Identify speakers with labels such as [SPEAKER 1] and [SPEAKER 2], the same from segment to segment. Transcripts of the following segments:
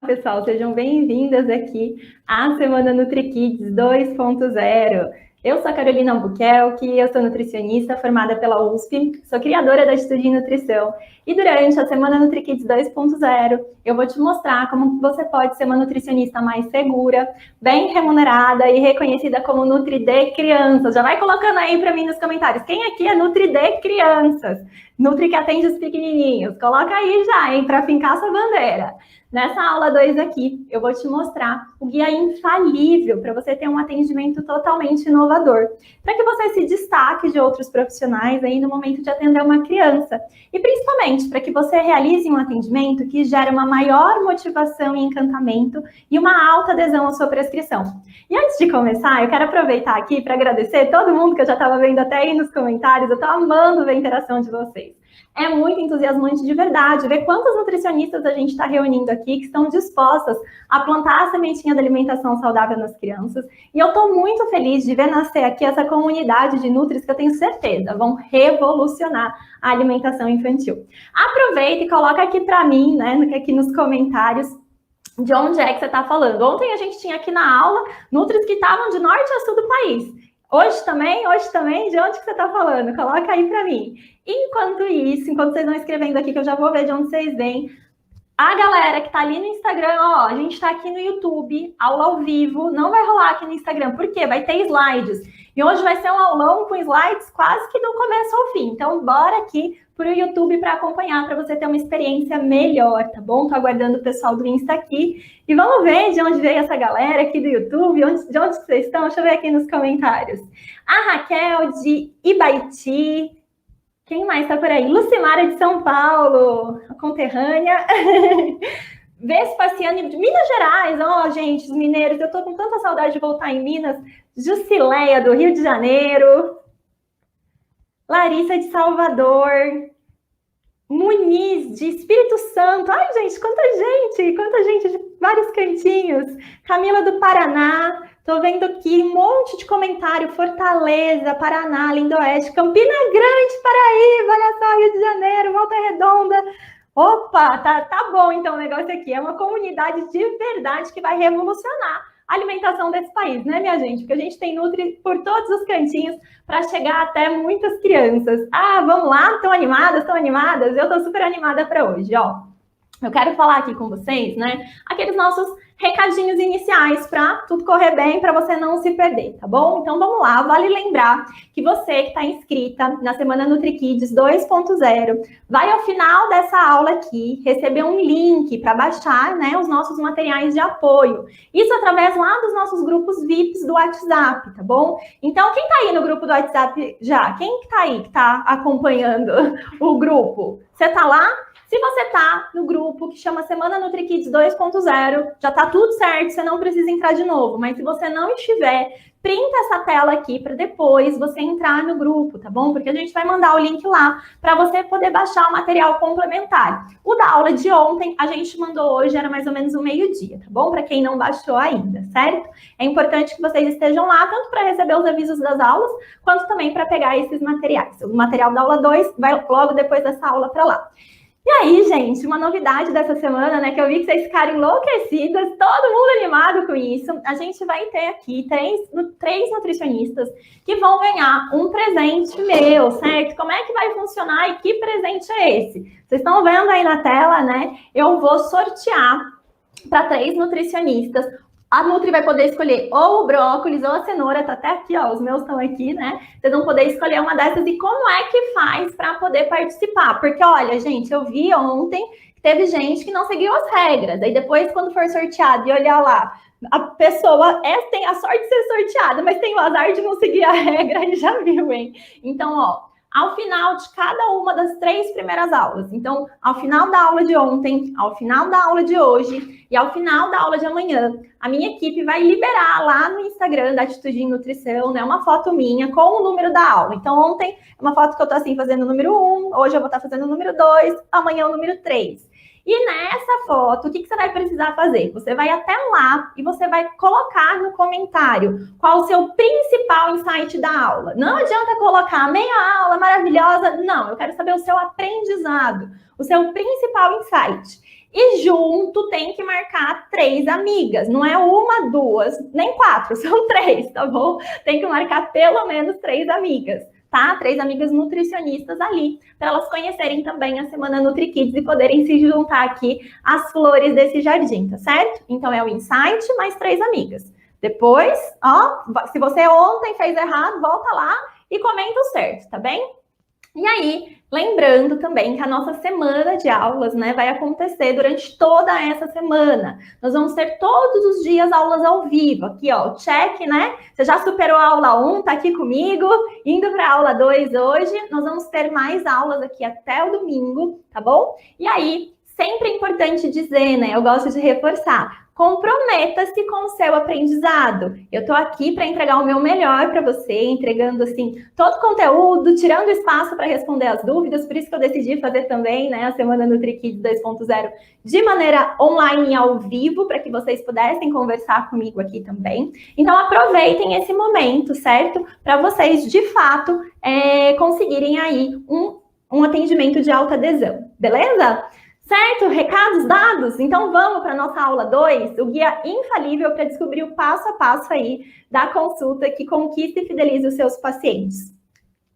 [SPEAKER 1] Pessoal, sejam bem-vindas aqui à Semana NutriKids 2.0. Eu sou a Carolina Albuquerque, eu sou nutricionista formada pela USP, sou criadora da Atitude em Nutrição e durante a Semana NutriKids 2.0 eu vou te mostrar como você pode ser uma nutricionista mais segura, bem remunerada e reconhecida como Nutri de Crianças. Já vai colocando aí para mim nos comentários, quem aqui é Nutri de Crianças? Nutri que atende os pequenininhos, coloca aí já, hein, para fincar essa bandeira. Nessa aula 2 aqui, eu vou te mostrar o guia infalível para você ter um atendimento totalmente inovador, para que você se destaque de outros profissionais aí no momento de atender uma criança. E principalmente para que você realize um atendimento que gere uma maior motivação e encantamento e uma alta adesão à sua prescrição. E antes de começar, eu quero aproveitar aqui para agradecer todo mundo que eu já estava vendo até aí nos comentários, eu estou amando ver a interação de vocês. É muito entusiasmante de verdade ver quantas nutricionistas a gente está reunindo aqui que estão dispostas a plantar a sementinha da alimentação saudável nas crianças. E eu estou muito feliz de ver nascer aqui essa comunidade de nutris que eu tenho certeza vão revolucionar a alimentação infantil. Aproveita e coloca aqui para mim, né, aqui nos comentários, de onde é que você está falando. Ontem a gente tinha aqui na aula nutris que estavam de norte a sul do país. Hoje também, de onde que você está falando? Coloca aí para mim. Enquanto isso, enquanto vocês vão escrevendo aqui, que eu já vou ver de onde vocês vêm, a galera que está ali no Instagram, ó, a gente está aqui no YouTube, aula ao vivo, não vai rolar aqui no Instagram, por quê? Vai ter slides. E hoje vai ser um aulão com slides quase que do começo ao fim. Então, bora aqui para o YouTube para acompanhar, para você ter uma experiência melhor, tá bom? Tô aguardando o pessoal do Insta aqui. E vamos ver de onde veio essa galera aqui do YouTube, de onde vocês estão? Deixa eu ver aqui nos comentários. A Raquel de Ibaiti. Quem mais está por aí? Lucimara de São Paulo, a conterrânea. Vespasiane de Minas Gerais. Ó, gente, os mineiros, eu tô com tanta saudade de voltar em Minas. Jusileia do Rio de Janeiro. Larissa de Salvador. Muniz de Espírito Santo. Ai, gente, quanta gente de vários cantinhos. Camila do Paraná. Tô vendo aqui um monte de comentário. Fortaleza, Paraná, Lindoeste, Campina Grande, Paraíba, olha só, Rio de Janeiro, Volta Redonda. Opa, tá bom então o negócio aqui. É uma comunidade de verdade que vai revolucionar a alimentação desse país, né, minha gente? Porque a gente tem nutri por todos os cantinhos para chegar até muitas crianças. Ah, vamos lá? Estão animadas? Eu tô super animada para hoje, ó. Eu quero falar aqui com vocês, né, aqueles nossos recadinhos iniciais para tudo correr bem, para você não se perder, tá bom? Então vamos lá, vale lembrar que você que está inscrita na Semana NutriKids 2.0 vai ao final dessa aula aqui receber um link para baixar, né, os nossos materiais de apoio. Isso através lá dos nossos grupos VIPs do WhatsApp, tá bom? Então quem está aí no grupo do WhatsApp já? Quem que tá aí, que está acompanhando o grupo? Você está lá? Se você está no grupo que chama Semana NutriKids 2.0, já está tudo certo, você não precisa entrar de novo. Mas se você não estiver, printa essa tela aqui para depois você entrar no grupo, tá bom? Porque a gente vai mandar o link lá para você poder baixar o material complementar. O da aula de ontem, a gente mandou hoje, era mais ou menos o meio-dia, tá bom? Para quem não baixou ainda, certo? É importante que vocês estejam lá, tanto para receber os avisos das aulas, quanto também para pegar esses materiais. O material da aula 2 vai logo depois dessa aula para lá. E aí, gente, uma novidade dessa semana, né, que eu vi que vocês ficaram enlouquecidas, todo mundo animado com isso. A gente vai ter aqui três nutricionistas que vão ganhar um presente meu, certo? Como é que vai funcionar e que presente é esse? Vocês estão vendo aí na tela, né? Eu vou sortear para 3 nutricionistas. A Nutri vai poder escolher ou o brócolis ou a cenoura, tá até aqui, ó, os meus estão aqui, né? Vocês vão poder escolher uma dessas e como é que faz para poder participar? Porque, olha, gente, eu vi ontem que teve gente que não seguiu as regras. Aí depois, quando for sorteado e olhar lá, a pessoa tem a sorte de ser sorteada, mas tem o azar de não seguir a regra e já viu, hein? Então, ó, ao final de cada uma das 3 primeiras aulas. Então, ao final da aula de ontem, ao final da aula de hoje e ao final da aula de amanhã, a minha equipe vai liberar lá no Instagram da Atitude em Nutrição, né, uma foto minha com o número da aula. Então, ontem é uma foto que eu tô assim fazendo o número 1, hoje eu vou estar fazendo o número 2, amanhã o número 3. E nessa foto, o que você vai precisar fazer? Você vai até lá e você vai colocar no comentário qual o seu principal insight da aula. Não adianta colocar meia aula maravilhosa. Não, eu quero saber o seu aprendizado, o seu principal insight. E junto tem que marcar 3 amigas. Não é uma, 2, nem 4, são 3, tá bom? Tem que marcar pelo menos 3 amigas, tá? 3 amigas nutricionistas ali, para elas conhecerem também a Semana NutriKids e poderem se juntar aqui às flores desse jardim, tá certo? Então é o insight mais 3 amigas. Depois, ó, se você ontem fez errado, volta lá e comenta o certo, tá bem? E aí, lembrando também que a nossa semana de aulas, né, vai acontecer durante toda essa semana. Nós vamos ter todos os dias aulas ao vivo. Aqui, ó, o check, né? Você já superou a aula 1, tá aqui comigo, indo para a aula 2 hoje. Nós vamos ter mais aulas aqui até o domingo, tá bom? E aí, sempre é importante dizer, né? Eu gosto de reforçar. Comprometa-se com o seu aprendizado. Eu tô aqui para entregar o meu melhor para você, entregando assim todo o conteúdo, tirando espaço para responder as dúvidas. Por isso que eu decidi fazer também, né, a Semana NutriKids 2.0 de maneira online e ao vivo, para que vocês pudessem conversar comigo aqui também. Então aproveitem esse momento, certo? Para vocês de fato conseguirem aí um atendimento de alta adesão, beleza? Certo? Recados dados? Então vamos para a nossa aula 2, o guia infalível para descobrir o passo a passo aí da consulta que conquista e fideliza os seus pacientes.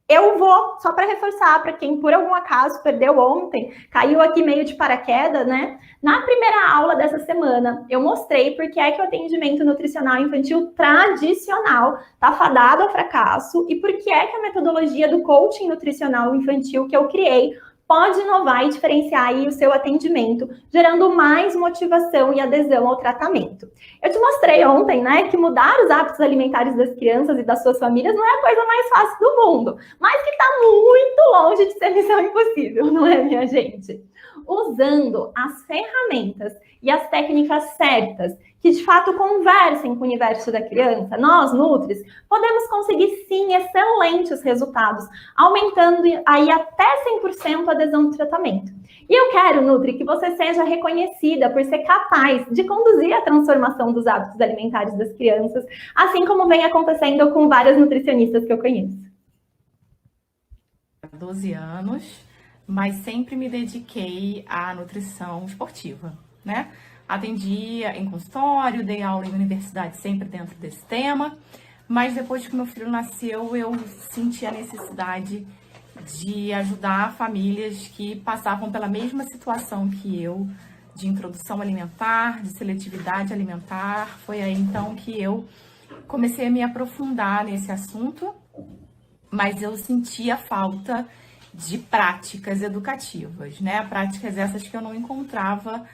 [SPEAKER 1] Eu vou, só para reforçar, para quem por algum acaso perdeu ontem, caiu aqui meio de paraquedas, né? Na primeira aula dessa semana, eu mostrei por que é que o atendimento nutricional infantil tradicional está fadado ao fracasso e por que é que a metodologia do coaching nutricional infantil que eu criei pode inovar e diferenciar aí o seu atendimento, gerando mais motivação e adesão ao tratamento. Eu te mostrei ontem, né, que mudar os hábitos alimentares das crianças e das suas famílias não é a coisa mais fácil do mundo, mas que está muito longe de ser missão impossível, não é, minha gente? Usando as ferramentas e as técnicas certas, que de fato conversem com o universo da criança, nós, Nutris, podemos conseguir sim excelentes resultados, aumentando aí até 100% a adesão do tratamento. E eu quero, Nutri, que você seja reconhecida por ser capaz de conduzir a transformação dos hábitos alimentares das crianças, assim como vem acontecendo com várias nutricionistas que eu conheço.
[SPEAKER 2] 12 anos, mas sempre me dediquei à nutrição esportiva, né? Atendia em consultório, dei aula em universidade sempre dentro desse tema, mas depois que meu filho nasceu, eu senti a necessidade de ajudar famílias que passavam pela mesma situação que eu, de introdução alimentar, de seletividade alimentar. Foi aí então que eu comecei a me aprofundar nesse assunto, mas eu sentia falta de práticas educativas, né? Práticas essas que eu não encontrava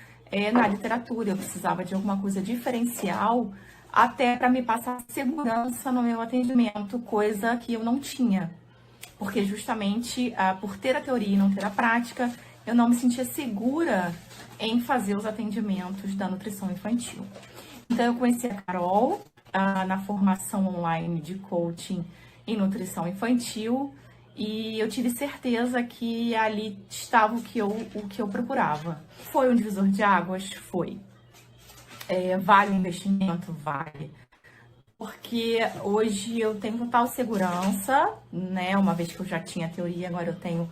[SPEAKER 2] na literatura. Eu precisava de alguma coisa diferencial até para me passar segurança no meu atendimento, coisa que eu não tinha. Porque justamente por ter a teoria e não ter a prática, eu não me sentia segura em fazer os atendimentos da nutrição infantil. Então eu conheci a Carol na formação online de coaching em nutrição infantil e eu tive certeza que ali estava o que eu procurava. Foi um divisor de águas? Foi. Vale o investimento? Vale. Porque hoje eu tenho total segurança, né? Uma vez que eu já tinha teoria, agora eu tenho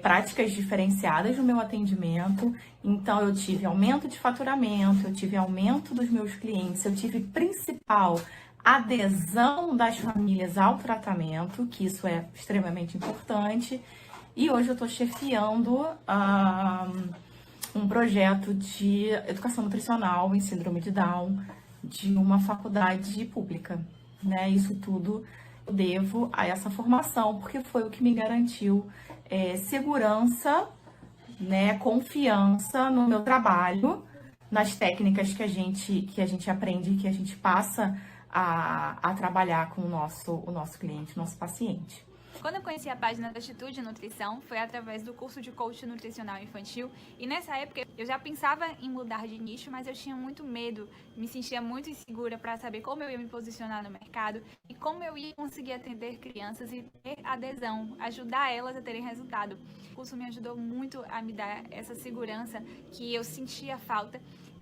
[SPEAKER 2] práticas diferenciadas no meu atendimento. Então, eu tive aumento de faturamento, eu tive aumento dos meus clientes, eu tive principal adesão das famílias ao tratamento, que isso é extremamente importante. E hoje eu estou chefiando um projeto de educação nutricional em síndrome de Down, de uma faculdade pública, né? Isso tudo eu devo a essa formação, porque foi o que me garantiu segurança, né? Confiança no meu trabalho, nas técnicas que a gente aprende, que a gente passa a trabalhar com o nosso cliente, o nosso paciente.
[SPEAKER 3] Quando eu conheci a página da Atitude Nutrição, foi através do curso de coaching nutricional infantil. E nessa época eu já pensava em mudar de nicho, mas eu tinha muito medo, me sentia muito insegura para saber como eu ia me posicionar no mercado e como eu ia conseguir atender crianças e ter adesão, ajudar elas a terem resultado. O curso me ajudou muito a me dar essa segurança que eu sentia falta.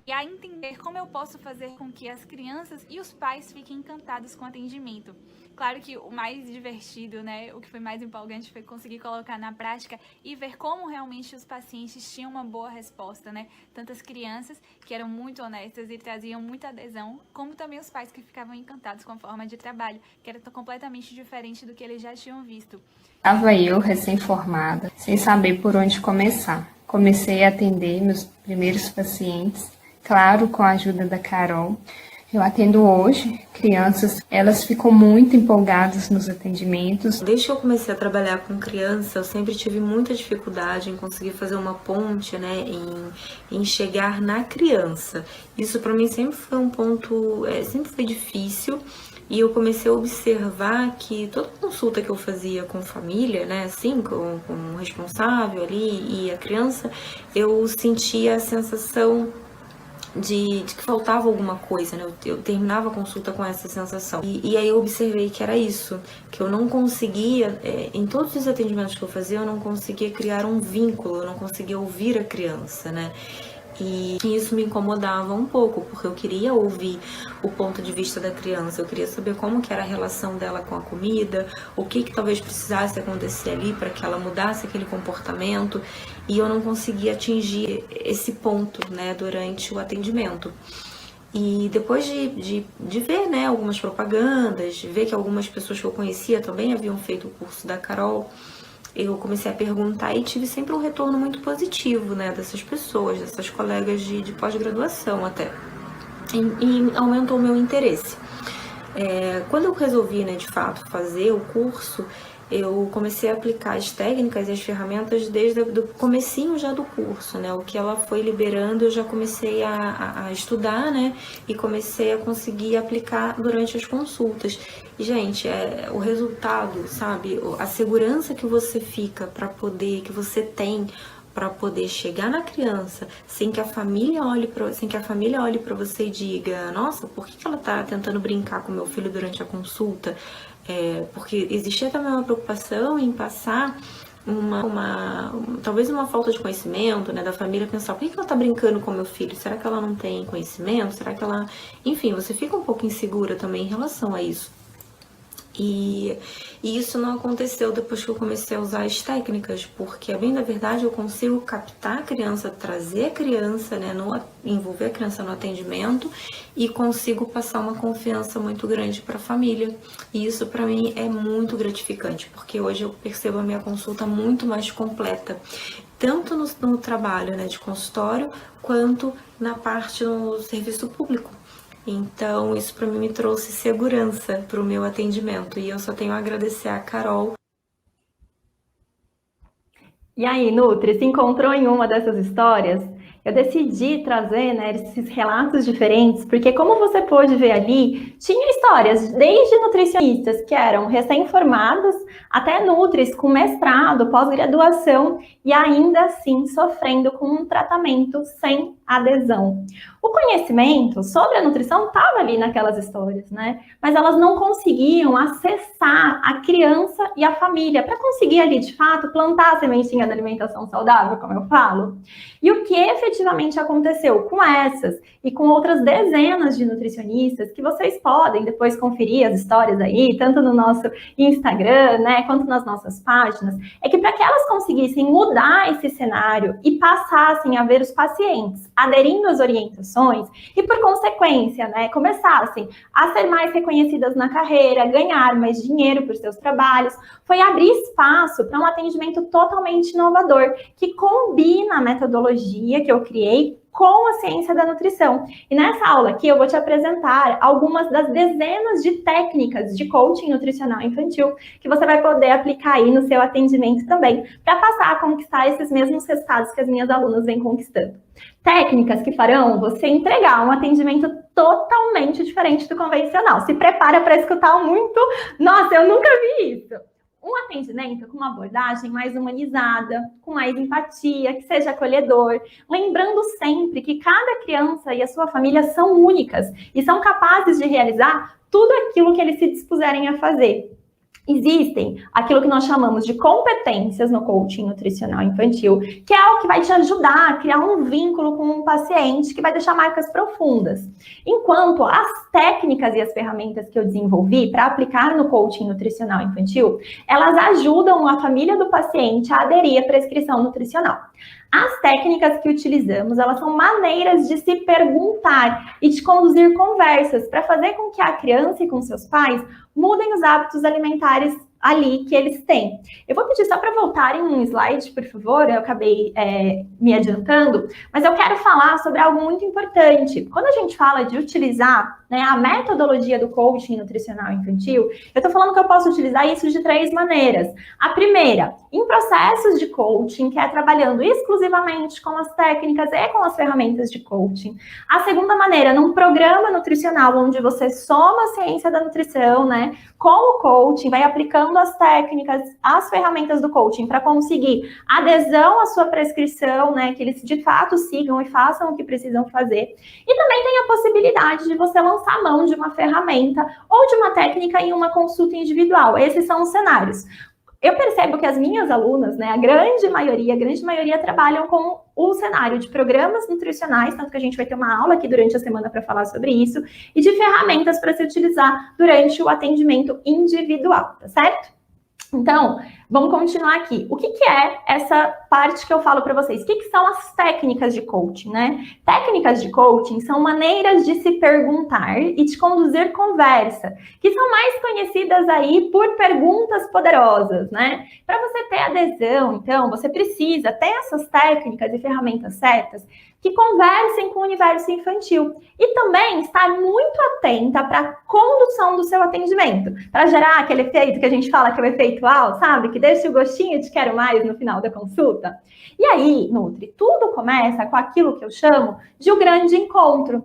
[SPEAKER 3] e a entender como eu posso fazer com que as crianças e os pais fiquem encantados com o atendimento. Claro que o mais divertido, né, o que foi mais empolgante foi conseguir colocar na prática e ver como realmente os pacientes tinham uma boa resposta, né? Tantas crianças que eram muito honestas e traziam muita adesão, como também os pais que ficavam encantados com a forma de trabalho, que era completamente diferente do que eles já tinham visto.
[SPEAKER 4] Estava eu, recém-formada, sem saber por onde começar. Comecei a atender meus primeiros pacientes, claro, com a ajuda da Carol. Eu atendo hoje crianças, elas ficam muito empolgadas nos atendimentos.
[SPEAKER 5] Desde que eu comecei a trabalhar com criança, eu sempre tive muita dificuldade em conseguir fazer uma ponte, né, em chegar na criança. Isso para mim sempre foi um ponto, sempre foi difícil. E eu comecei a observar que toda consulta que eu fazia com família, né, assim, com o responsável ali e a criança, eu sentia a sensação de que faltava alguma coisa, né? Eu terminava a consulta com essa sensação. E aí eu observei que era isso, que eu não conseguia, em todos os atendimentos que eu fazia, eu não conseguia criar um vínculo, eu não conseguia ouvir a criança, né? E isso me incomodava um pouco, porque eu queria ouvir o ponto de vista da criança, eu queria saber como que era a relação dela com a comida, o que talvez precisasse acontecer ali para que ela mudasse aquele comportamento, e eu não conseguia atingir esse ponto, né, durante o atendimento. E depois de ver, né, algumas propagandas, de ver que algumas pessoas que eu conhecia também haviam feito o curso da Carol, eu comecei a perguntar e tive sempre um retorno muito positivo, né, dessas pessoas, dessas colegas de pós-graduação até. E aumentou o meu interesse. Quando eu resolvi, né, de fato, fazer o curso, eu comecei a aplicar as técnicas e as ferramentas desde o comecinho já do curso, né? O que ela foi liberando, eu já comecei a estudar, né? E comecei a conseguir aplicar durante as consultas. E, gente, o resultado, sabe? A segurança que você fica que você tem para poder chegar na criança sem que a família olhe para você e diga: nossa, por que ela está tentando brincar com meu filho durante a consulta? Porque existia também uma preocupação em passar talvez uma falta de conhecimento, né, da família, pensar: por que ela está brincando com meu filho? Será que ela não tem conhecimento? Será que ela... Enfim, você fica um pouco insegura também em relação a isso. E isso não aconteceu depois que eu comecei a usar as técnicas, porque, bem da verdade, eu consigo captar a criança, trazer a criança, né, envolver a criança no atendimento e consigo passar uma confiança muito grande para a família. E isso, para mim, é muito gratificante, porque hoje eu percebo a minha consulta muito mais completa, tanto no trabalho, né, de consultório, quanto na parte no serviço público. Então, isso para mim me trouxe segurança para o meu atendimento. E eu só tenho a agradecer a Carol.
[SPEAKER 1] E aí, Nutri, se encontrou em uma dessas histórias? Eu decidi trazer, né, esses relatos diferentes, porque como você pôde ver ali, tinha histórias desde nutricionistas que eram recém-formadas até nutris com mestrado, pós-graduação e ainda assim sofrendo com um tratamento sem adesão. O conhecimento sobre a nutrição estava ali naquelas histórias, né? Mas elas não conseguiam acessar a criança e a família para conseguir ali, de fato, plantar a sementinha da alimentação saudável, como eu falo. E o que efetivamente aconteceu com essas e com outras dezenas de nutricionistas, que vocês podem depois conferir as histórias aí, tanto no nosso Instagram, né, quanto nas nossas páginas, é que para que elas conseguissem mudar esse cenário e passassem a ver os pacientes aderindo às orientações e, por consequência, né, começassem a ser mais reconhecidas na carreira, ganhar mais dinheiro por seus trabalhos, foi abrir espaço para um atendimento totalmente inovador, que combina a metodologia que eu criei com a ciência da nutrição. E nessa aula aqui eu vou te apresentar algumas das dezenas de técnicas de coaching nutricional infantil que você vai poder aplicar aí no seu atendimento também, para passar a conquistar esses mesmos resultados que as minhas alunas vêm conquistando. Técnicas que farão você entregar um atendimento totalmente diferente do convencional. Se prepara para escutar muito. Nossa, eu nunca vi isso. Um atendimento com uma abordagem mais humanizada, com mais empatia, que seja acolhedor, lembrando sempre que cada criança e a sua família são únicas e são capazes de realizar tudo aquilo que eles se dispuserem a fazer. Existem aquilo que nós chamamos de competências no coaching nutricional infantil, que é o que vai te ajudar a criar um vínculo com um paciente que vai deixar marcas profundas. Enquanto as técnicas e as ferramentas que eu desenvolvi para aplicar no coaching nutricional infantil, elas ajudam a família do paciente a aderir à prescrição nutricional. As técnicas que utilizamos, elas são maneiras de se perguntar e de conduzir conversas para fazer com que a criança e com seus pais mudem os hábitos alimentares ali que eles têm. Eu vou pedir só para voltarem um slide, por favor, eu acabei me adiantando, mas eu quero falar sobre algo muito importante. Quando a gente fala de utilizar, né, a metodologia do coaching nutricional infantil, eu estou falando que eu posso utilizar isso de 3 maneiras. A primeira, em processos de coaching, que é trabalhando exclusivamente com as técnicas e com as ferramentas de coaching. A segunda maneira, num programa nutricional, onde você soma a ciência da nutrição, né, com o coaching, vai aplicando as técnicas, as ferramentas do coaching para conseguir adesão à sua prescrição, né, que eles de fato sigam e façam o que precisam fazer. E também tem a possibilidade de você lançar mão de uma ferramenta ou de uma técnica em uma consulta individual. Esses são os cenários. Eu percebo que as minhas alunas, né, a grande maioria trabalham com o cenário de programas nutricionais, tanto que a gente vai ter uma aula aqui durante a semana para falar sobre isso, e de ferramentas para se utilizar durante o atendimento individual, tá certo? Então, vamos continuar aqui. O que é essa parte que eu falo para vocês? O que são as técnicas de coaching, né? Técnicas de coaching são maneiras de se perguntar e de conduzir conversa, que são mais conhecidas aí por perguntas poderosas, né? Para você ter adesão, então, você precisa ter essas técnicas e ferramentas certas que conversem com o universo infantil e também estar muito atenta para a condução do seu atendimento, para gerar aquele efeito que a gente fala que é o efeito wow, sabe? Que deixa o gostinho de quero mais no final da consulta. E aí, Nutri, tudo começa com aquilo que eu chamo de o grande encontro.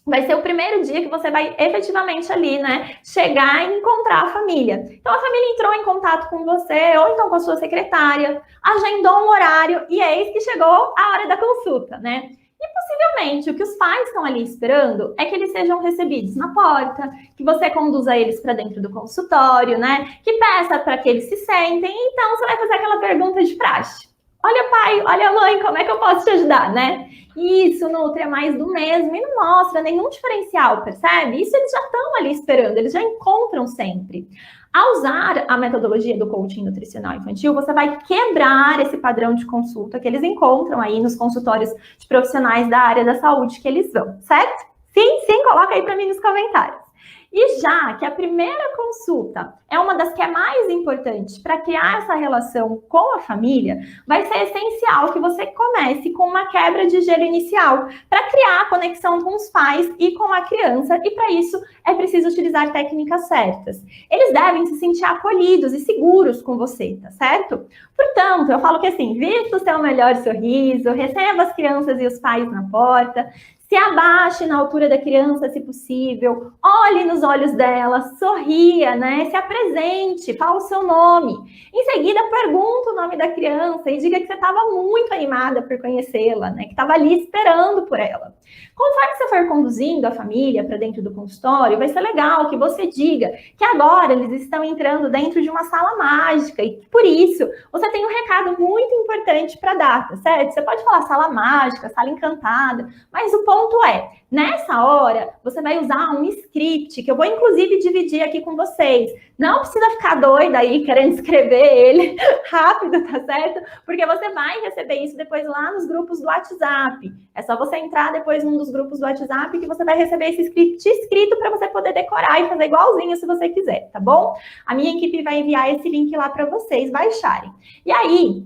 [SPEAKER 1] Vai ser o primeiro dia que você vai efetivamente ali, né, chegar e encontrar a família. Então, a família entrou em contato com você, ou então com a sua secretária, agendou um horário e eis que chegou a hora da consulta, né? E possivelmente o que os pais estão ali esperando é que eles sejam recebidos na porta, que você conduza eles para dentro do consultório, né? Que peça para que eles se sentem. Então, você vai fazer aquela pergunta de praxe. Olha, pai, olha, mãe, como é que eu posso te ajudar, né? Isso, Nutri, é mais do mesmo e não mostra nenhum diferencial, percebe? Isso eles já estão ali esperando, eles já encontram sempre. Ao usar a metodologia do coaching nutricional infantil, você vai quebrar esse padrão de consulta que eles encontram aí nos consultórios de profissionais da área da saúde que eles vão, certo? Sim, coloca aí para mim nos comentários. E já que a primeira consulta é uma das que é mais importante para criar essa relação com a família, vai ser essencial que você comece com uma quebra de gelo inicial para criar a conexão com os pais e com a criança, e para isso é preciso utilizar técnicas certas. Eles devem se sentir acolhidos e seguros com você, tá certo? Portanto, eu falo que assim, vista o seu melhor sorriso, receba as crianças e os pais na porta, se abaixe na altura da criança, se possível, olhe nos olhos dela, sorria, né? Se apresente, fala o seu nome. Em seguida, pergunta o nome da criança e diga que você estava muito animada por conhecê-la, né? Que estava ali esperando por ela. Conforme você for conduzindo a família para dentro do consultório, vai ser legal que você diga que agora eles estão entrando dentro de uma sala mágica e por isso você tem um recado muito importante para dar, tá certo? Você pode falar sala mágica, sala encantada, mas o ponto é, nessa hora, você vai usar um script que eu vou inclusive dividir aqui com vocês. Não precisa ficar doida aí querendo escrever ele rápido, tá certo? Porque você vai receber isso depois lá nos grupos do WhatsApp. É só você entrar depois num dos grupos do WhatsApp que você vai receber esse script escrito para você poder decorar e fazer igualzinho se você quiser, tá bom? A minha equipe vai enviar esse link lá para vocês baixarem. E aí,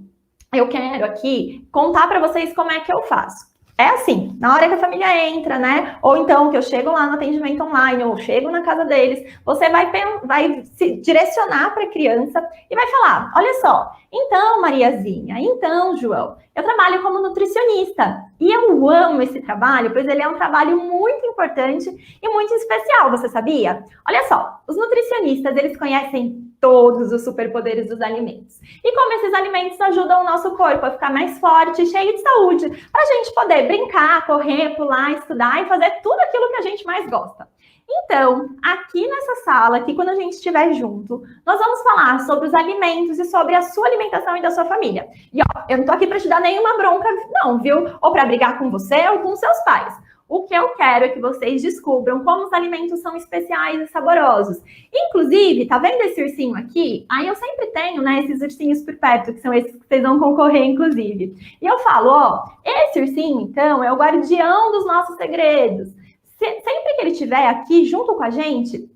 [SPEAKER 1] eu quero aqui contar para vocês como é que eu faço. É assim, na hora que a família entra, né? Ou então que eu chego lá no atendimento online, ou chego na casa deles, você vai se direcionar para a criança e vai falar, olha só, então Mariazinha, então João, eu trabalho como nutricionista e eu amo esse trabalho, pois ele é um trabalho muito importante e muito especial, você sabia? Olha só, os nutricionistas, eles conhecem todos os superpoderes dos alimentos. E como esses alimentos ajudam o nosso corpo a ficar mais forte, cheio de saúde, para a gente poder brincar, correr, pular, estudar e fazer tudo aquilo que a gente mais gosta. Então, aqui nessa sala, aqui quando a gente estiver junto, nós vamos falar sobre os alimentos e sobre a sua alimentação e da sua família. E ó, eu não tô aqui para te dar nenhuma bronca, não, viu? Ou para brigar com você ou com seus pais. O que eu quero é que vocês descubram como os alimentos são especiais e saborosos. Inclusive, tá vendo esse ursinho aqui? Aí eu sempre tenho, né, esses ursinhos por perto, que são esses que vocês vão concorrer, inclusive. E eu falo, ó, esse ursinho, então, é o guardião dos nossos segredos. Sempre que ele estiver aqui junto com a gente,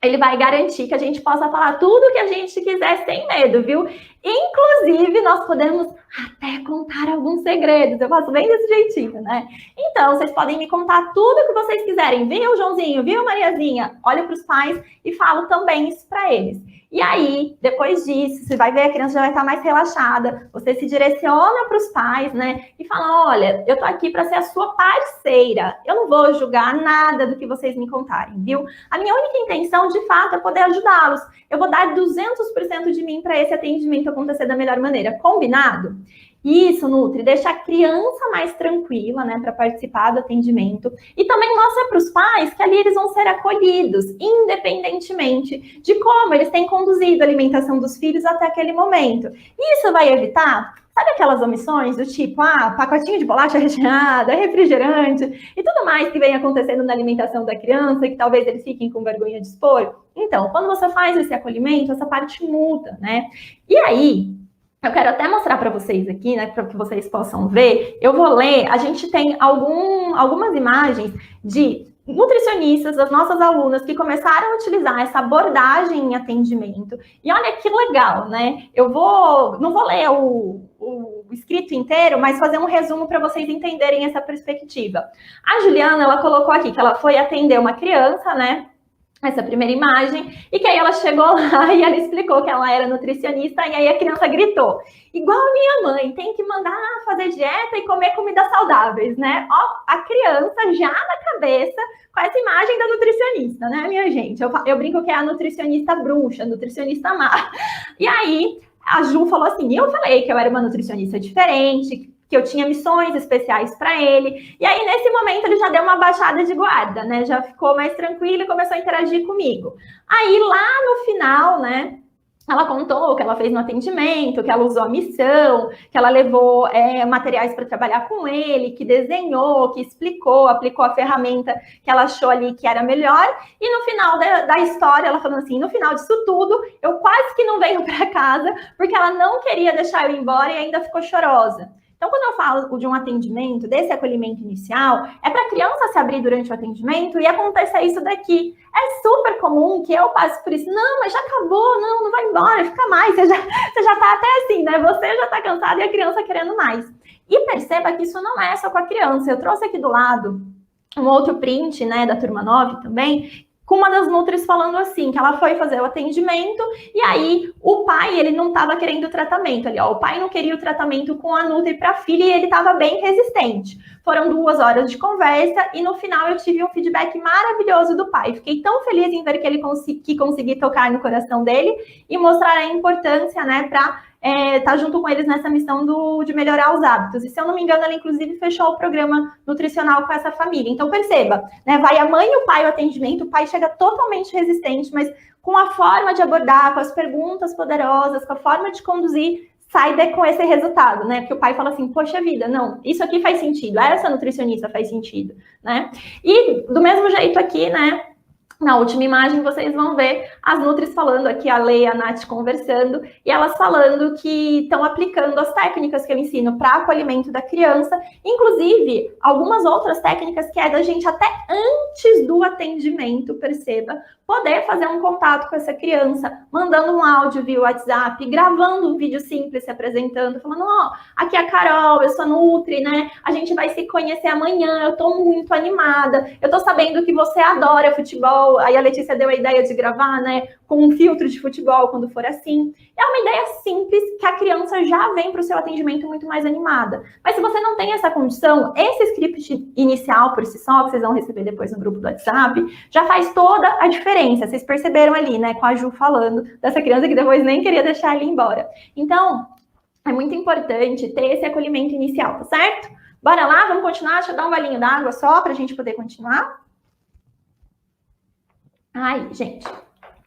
[SPEAKER 1] ele vai garantir que a gente possa falar tudo que a gente quiser sem medo, viu? Inclusive, nós podemos até contar alguns segredos. Eu faço bem desse jeitinho, né? Então, vocês podem me contar tudo que vocês quiserem, viu, Joãozinho? Viu, Mariazinha? Olha para os pais e falo também isso para eles. E aí, depois disso, você vai ver, a criança já vai estar mais relaxada, você se direciona para os pais, né? E fala, olha, eu tô aqui para ser a sua parceira. Eu não vou julgar nada do que vocês me contarem, viu? A minha única intenção, de fato, é poder ajudá-los. Eu vou dar 200% de mim para esse atendimento acontecer da melhor maneira. Combinado? Isso, Nutri, deixa a criança mais tranquila, né, para participar do atendimento. E também mostra para os pais que ali eles vão ser acolhidos, independentemente de como eles têm conduzido a alimentação dos filhos até aquele momento. Isso vai evitar, sabe aquelas omissões do tipo, pacotinho de bolacha recheada, refrigerante e tudo mais que vem acontecendo na alimentação da criança, que talvez eles fiquem com vergonha de expor? Então, quando você faz esse acolhimento, essa parte muda, né? E aí, eu quero até mostrar para vocês aqui, né, para que vocês possam ver. Eu vou ler, a gente tem algumas imagens de nutricionistas, das nossas alunas, que começaram a utilizar essa abordagem em atendimento. E olha que legal, né? Não vou ler o escrito inteiro, mas fazer um resumo para vocês entenderem essa perspectiva. A Juliana, ela colocou aqui que ela foi atender uma criança, né? Essa primeira imagem, e que aí ela chegou lá e ela explicou que ela era nutricionista, e aí a criança gritou, igual a minha mãe, tem que mandar fazer dieta e comer comidas saudáveis, né? Ó, a criança já na cabeça com essa imagem da nutricionista, né, minha gente? Eu brinco que é a nutricionista bruxa, a nutricionista má. E aí a Ju falou assim, eu falei que eu era uma nutricionista diferente, que eu tinha missões especiais para ele. E aí, nesse momento, ele já deu uma baixada de guarda, né? Já ficou mais tranquilo e começou a interagir comigo. Aí, lá no final, né? Ela contou o que ela fez no atendimento, que ela usou a missão, que ela levou materiais para trabalhar com ele, que desenhou, que explicou, aplicou a ferramenta que ela achou ali que era melhor. E no final da história, ela falando assim, no final disso tudo, eu quase que não venho para casa, porque ela não queria deixar eu ir embora e ainda ficou chorosa. Então, quando eu falo de um atendimento, desse acolhimento inicial, é para a criança se abrir durante o atendimento e acontecer isso daqui. É super comum que eu passe por isso. Não, mas já acabou, não vai embora, fica mais. Você já tá até assim, né? Você já tá cansado e a criança querendo mais. E perceba que isso não é só com a criança. Eu trouxe aqui do lado um outro print, né, da turma 9 também, com uma das nutris falando assim, que ela foi fazer o atendimento e aí o pai, ele não estava querendo o tratamento ali, ó, o pai não queria o tratamento com a nutri para a filha e ele estava bem resistente. Foram 2 horas de conversa e no final eu tive um feedback maravilhoso do pai. Fiquei tão feliz em ver que ele consegui tocar no coração dele e mostrar a importância, né, para tá junto com eles nessa missão de melhorar os hábitos. E se eu não me engano, ela inclusive fechou o programa nutricional com essa família. Então perceba, né? Vai a mãe e o pai ao atendimento, o pai chega totalmente resistente, mas com a forma de abordar, com as perguntas poderosas, com a forma de conduzir, sai com esse resultado, né? Porque o pai fala assim, poxa vida, não, isso aqui faz sentido, essa nutricionista faz sentido, né? E do mesmo jeito aqui, né? Na última imagem, vocês vão ver as nutris falando aqui, a Lei e a Nath conversando, e elas falando que estão aplicando as técnicas que eu ensino para acolhimento da criança, inclusive algumas outras técnicas que é da gente até antes do atendimento, perceba, poder fazer um contato com essa criança, mandando um áudio via WhatsApp, gravando um vídeo simples se apresentando, falando, ó, aqui é a Carol, eu sou Nutri, né? A gente vai se conhecer amanhã, eu tô muito animada, eu tô sabendo que você adora futebol, aí a Letícia deu a ideia de gravar, né, com um filtro de futebol, quando for assim. É uma ideia simples que a criança já vem para o seu atendimento muito mais animada. Mas se você não tem essa condição, esse script inicial por si só, que vocês vão receber depois no grupo do WhatsApp, já faz toda a diferença. Vocês perceberam ali, né, com a Ju falando dessa criança que depois nem queria deixar ele embora. Então, é muito importante ter esse acolhimento inicial, tá certo? Bora lá, vamos continuar? Deixa eu dar um golinho d'água só para a gente poder continuar. Ai, gente.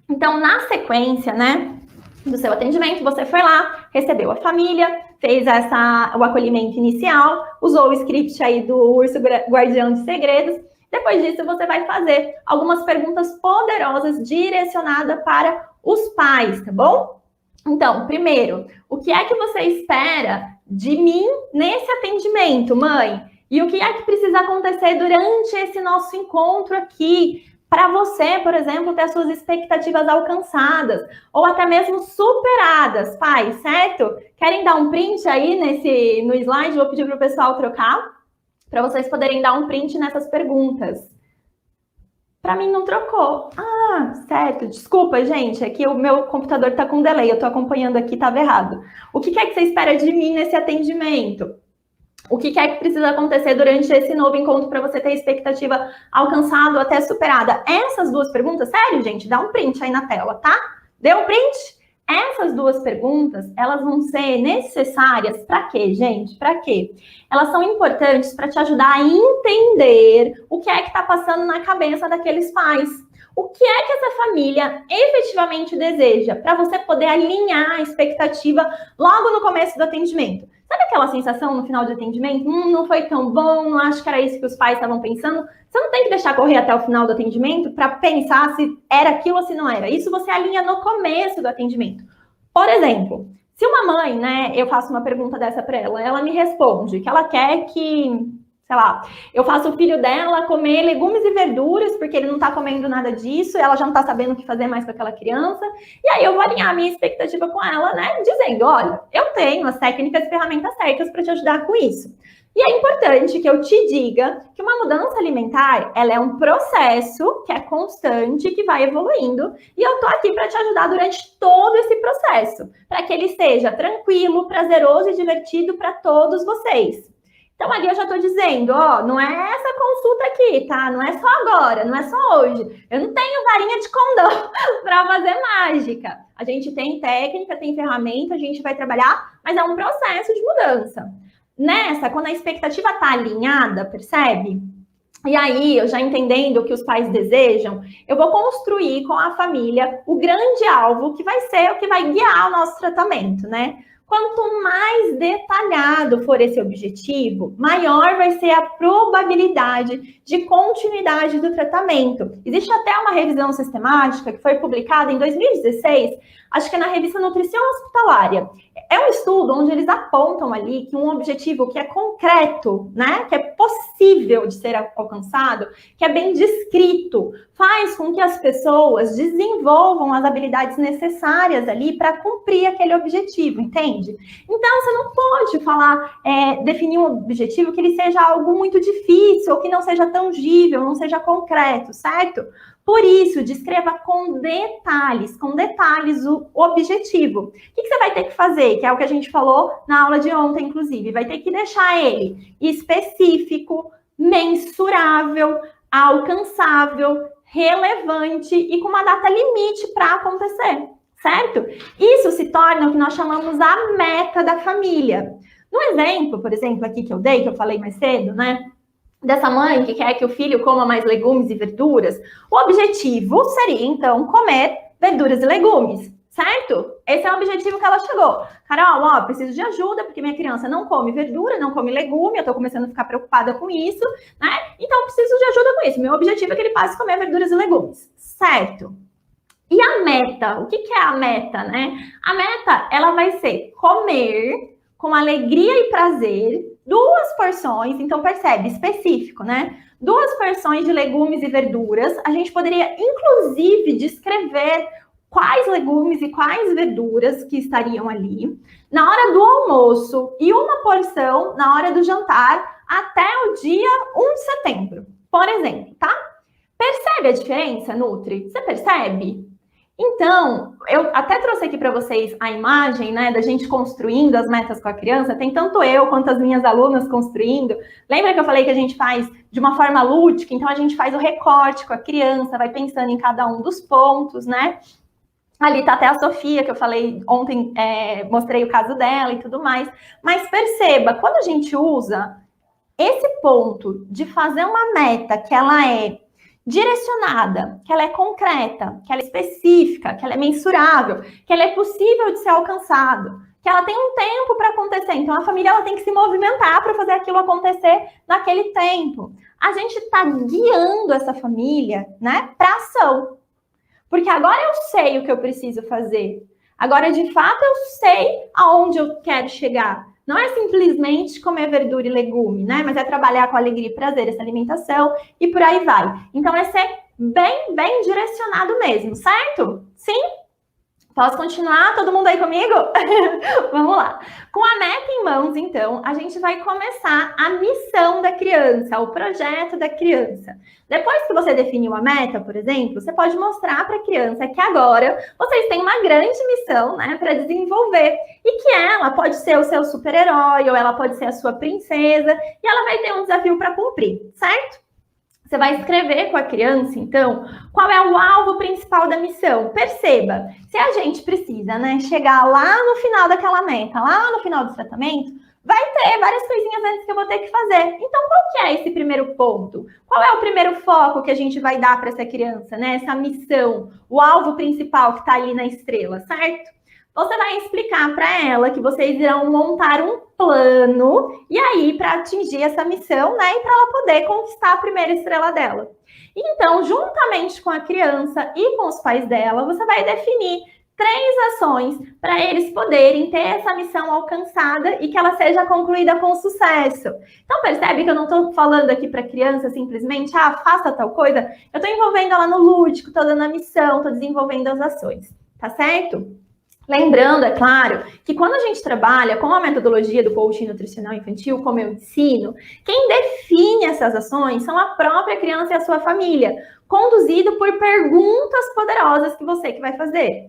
[SPEAKER 1] Então, na sequência, né, do seu atendimento, você foi lá, recebeu a família, fez o acolhimento inicial, usou o script aí do Urso Guardião de Segredos. Depois disso, você vai fazer algumas perguntas poderosas direcionadas para os pais, tá bom? Então, primeiro, o que é que você espera de mim nesse atendimento, mãe? E o que é que precisa acontecer durante esse nosso encontro aqui? Para você, por exemplo, ter as suas expectativas alcançadas ou até mesmo superadas, pai, certo? Querem dar um print aí no slide? Vou pedir para o pessoal trocar, para vocês poderem dar um print nessas perguntas. Para mim não trocou. Ah, certo. Desculpa, gente, é que o meu computador está com delay, eu estou acompanhando aqui, estava errado. O que é que você espera de mim nesse atendimento? O que é que precisa acontecer durante esse novo encontro para você ter a expectativa alcançada ou até superada? Essas duas perguntas, sério, gente, dá um print aí na tela, tá? Deu um print? Essas duas perguntas, elas vão ser necessárias para quê, gente? Para quê? Elas são importantes para te ajudar a entender o que é que está passando na cabeça daqueles pais. O que é que essa família efetivamente deseja para você poder alinhar a expectativa logo no começo do atendimento? Sabe aquela sensação no final do atendimento? Não foi tão bom, não acho que era isso que os pais estavam pensando. Você não tem que deixar correr até o final do atendimento para pensar se era aquilo ou se não era. Isso você alinha no começo do atendimento. Por exemplo, se uma mãe, né, eu faço uma pergunta dessa para ela, ela me responde que ela quer que, sei lá, eu faço o filho dela comer legumes e verduras, porque ele não tá comendo nada disso, ela já não tá sabendo o que fazer mais com aquela criança, e aí eu vou alinhar a minha expectativa com ela, né, dizendo, olha, eu tenho as técnicas e ferramentas certas para te ajudar com isso. E é importante que eu te diga que uma mudança alimentar, ela é um processo que é constante, que vai evoluindo, e eu tô aqui para te ajudar durante todo esse processo, para que ele seja tranquilo, prazeroso e divertido para todos vocês. Então, ali eu já estou dizendo, ó, não é essa consulta aqui, tá? Não é só agora, não é só hoje. Eu não tenho varinha de condão para fazer mágica. A gente tem técnica, tem ferramenta, a gente vai trabalhar, mas é um processo de mudança. Nessa, quando a expectativa está alinhada, percebe? E aí, eu já entendendo o que os pais desejam, eu vou construir com a família o grande alvo que vai ser o que vai guiar o nosso tratamento, né? Quanto mais detalhado for esse objetivo, maior vai ser a probabilidade de continuidade do tratamento. Existe até uma revisão sistemática que foi publicada em 2016, acho que é na revista Nutrição Hospitalária. É um estudo onde eles apontam ali que um objetivo que é concreto, né, que é possível de ser alcançado, que é bem descrito, faz com que as pessoas desenvolvam as habilidades necessárias ali para cumprir aquele objetivo, entende? Então, você não pode falar, definir um objetivo que ele seja algo muito difícil, ou que não seja tangível, não seja concreto, certo? Por isso, descreva com detalhes o objetivo. O que você vai ter que fazer? Que é o que a gente falou na aula de ontem, inclusive. Vai ter que deixar ele específico, mensurável, alcançável, relevante e com uma data limite para acontecer, certo? Isso se torna o que nós chamamos a meta da família. No exemplo, por exemplo, aqui que eu dei, que eu falei mais cedo, né? Dessa mãe que quer que o filho coma mais legumes e verduras, o objetivo seria, então, comer verduras e legumes, certo? Esse é o objetivo que ela chegou. Carol, ó, preciso de ajuda, porque minha criança não come verdura, não come legume, eu tô começando a ficar preocupada com isso, né? Então, preciso de ajuda com isso. Meu objetivo é que ele passe a comer verduras e legumes, certo? E a meta? O que é a meta, né? A meta, ela vai ser comer com alegria e prazer 2 porções, então percebe, específico, né? 2 porções de legumes e verduras. A gente poderia, inclusive, descrever quais legumes e quais verduras que estariam ali na hora do almoço e uma porção na hora do jantar até o dia 1 de setembro, por exemplo, tá? Percebe a diferença, Nutri? Você percebe? Então, eu até trouxe aqui para vocês a imagem, né, da gente construindo as metas com a criança. Tem tanto eu quanto as minhas alunas construindo. Lembra que eu falei que a gente faz de uma forma lúdica? Então, a gente faz o recorte com a criança, vai pensando em cada um dos pontos, né? Ali tá até a Sofia, que eu falei ontem, mostrei o caso dela e tudo mais. Mas perceba, quando a gente usa esse ponto de fazer uma meta que ela é direcionada, que ela é concreta, que ela é específica, que ela é mensurável, que ela é possível de ser alcançado, que ela tem um tempo para acontecer. Então, a família ela tem que se movimentar para fazer aquilo acontecer naquele tempo. A gente está guiando essa família, né, para ação. Porque agora eu sei o que eu preciso fazer. Agora, de fato, eu sei aonde eu quero chegar. Não é simplesmente comer verdura e legume, né? Mas é trabalhar com alegria e prazer essa alimentação e por aí vai. Então, é ser bem direcionado mesmo, certo? Sim? Posso continuar? Todo mundo aí comigo? Vamos lá. Com a meta em mãos, então, a gente vai começar a missão da criança, o projeto da criança. Depois que você definiu a meta, por exemplo, você pode mostrar para a criança que agora vocês têm uma grande missão, né, para desenvolver. E que ela pode ser o seu super-herói, ou ela pode ser a sua princesa, e ela vai ter um desafio para cumprir, certo? Você vai escrever com a criança, então, qual é o alvo principal da missão. Perceba, se a gente precisa, né, chegar lá no final daquela meta, lá no final do tratamento, vai ter várias coisinhas antes que eu vou ter que fazer. Então, qual que é esse primeiro ponto? Qual é o primeiro foco que a gente vai dar para essa criança, né? Essa missão, o alvo principal que está ali na estrela, certo? Você vai explicar para ela que vocês irão montar um plano, e aí, para atingir essa missão, né? E para ela poder conquistar a primeira estrela dela. Então, juntamente com a criança e com os pais dela, você vai definir 3 ações para eles poderem ter essa missão alcançada e que ela seja concluída com sucesso. Então, percebe que eu não estou falando aqui para a criança simplesmente, faça tal coisa. Eu estou envolvendo ela no lúdico, estou dando a missão, estou desenvolvendo as ações. Tá certo? Lembrando, é claro, que quando a gente trabalha com a metodologia do coaching nutricional infantil, como eu ensino, quem define essas ações são a própria criança e a sua família, conduzido por perguntas poderosas que você que vai fazer.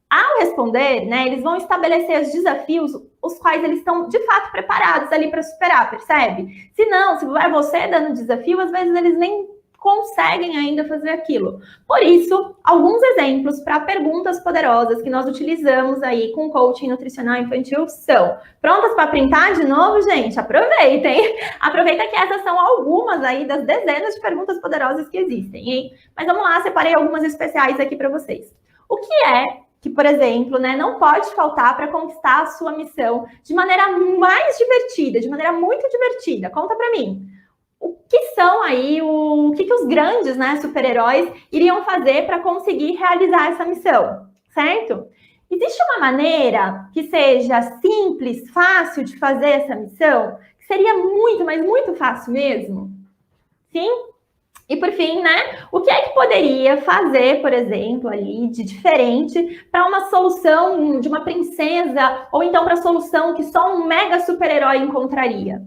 [SPEAKER 1] Ao responder, né, eles vão estabelecer os desafios, os quais eles estão, de fato, preparados ali para superar, percebe? Se não, se é você dando desafio, às vezes eles nem conseguem ainda fazer aquilo. Por isso, alguns exemplos para perguntas poderosas que nós utilizamos aí com coaching nutricional infantil são: prontas para printar de novo, gente? Aproveitem! Aproveita que essas são algumas aí das dezenas de perguntas poderosas que existem, hein? Mas vamos lá, separei algumas especiais aqui para vocês. O que, por exemplo, né, não pode faltar para conquistar a sua missão de maneira mais divertida, de maneira muito divertida? Conta para mim. O que são aí, o que os grandes, né, super-heróis iriam fazer para conseguir realizar essa missão, certo? Existe uma maneira que seja simples, fácil de fazer essa missão? Que seria muito, mas muito fácil mesmo? Sim? E por fim, né, o que é que poderia fazer, por exemplo, ali de diferente para uma solução de uma princesa ou então para a solução que só um mega super-herói encontraria?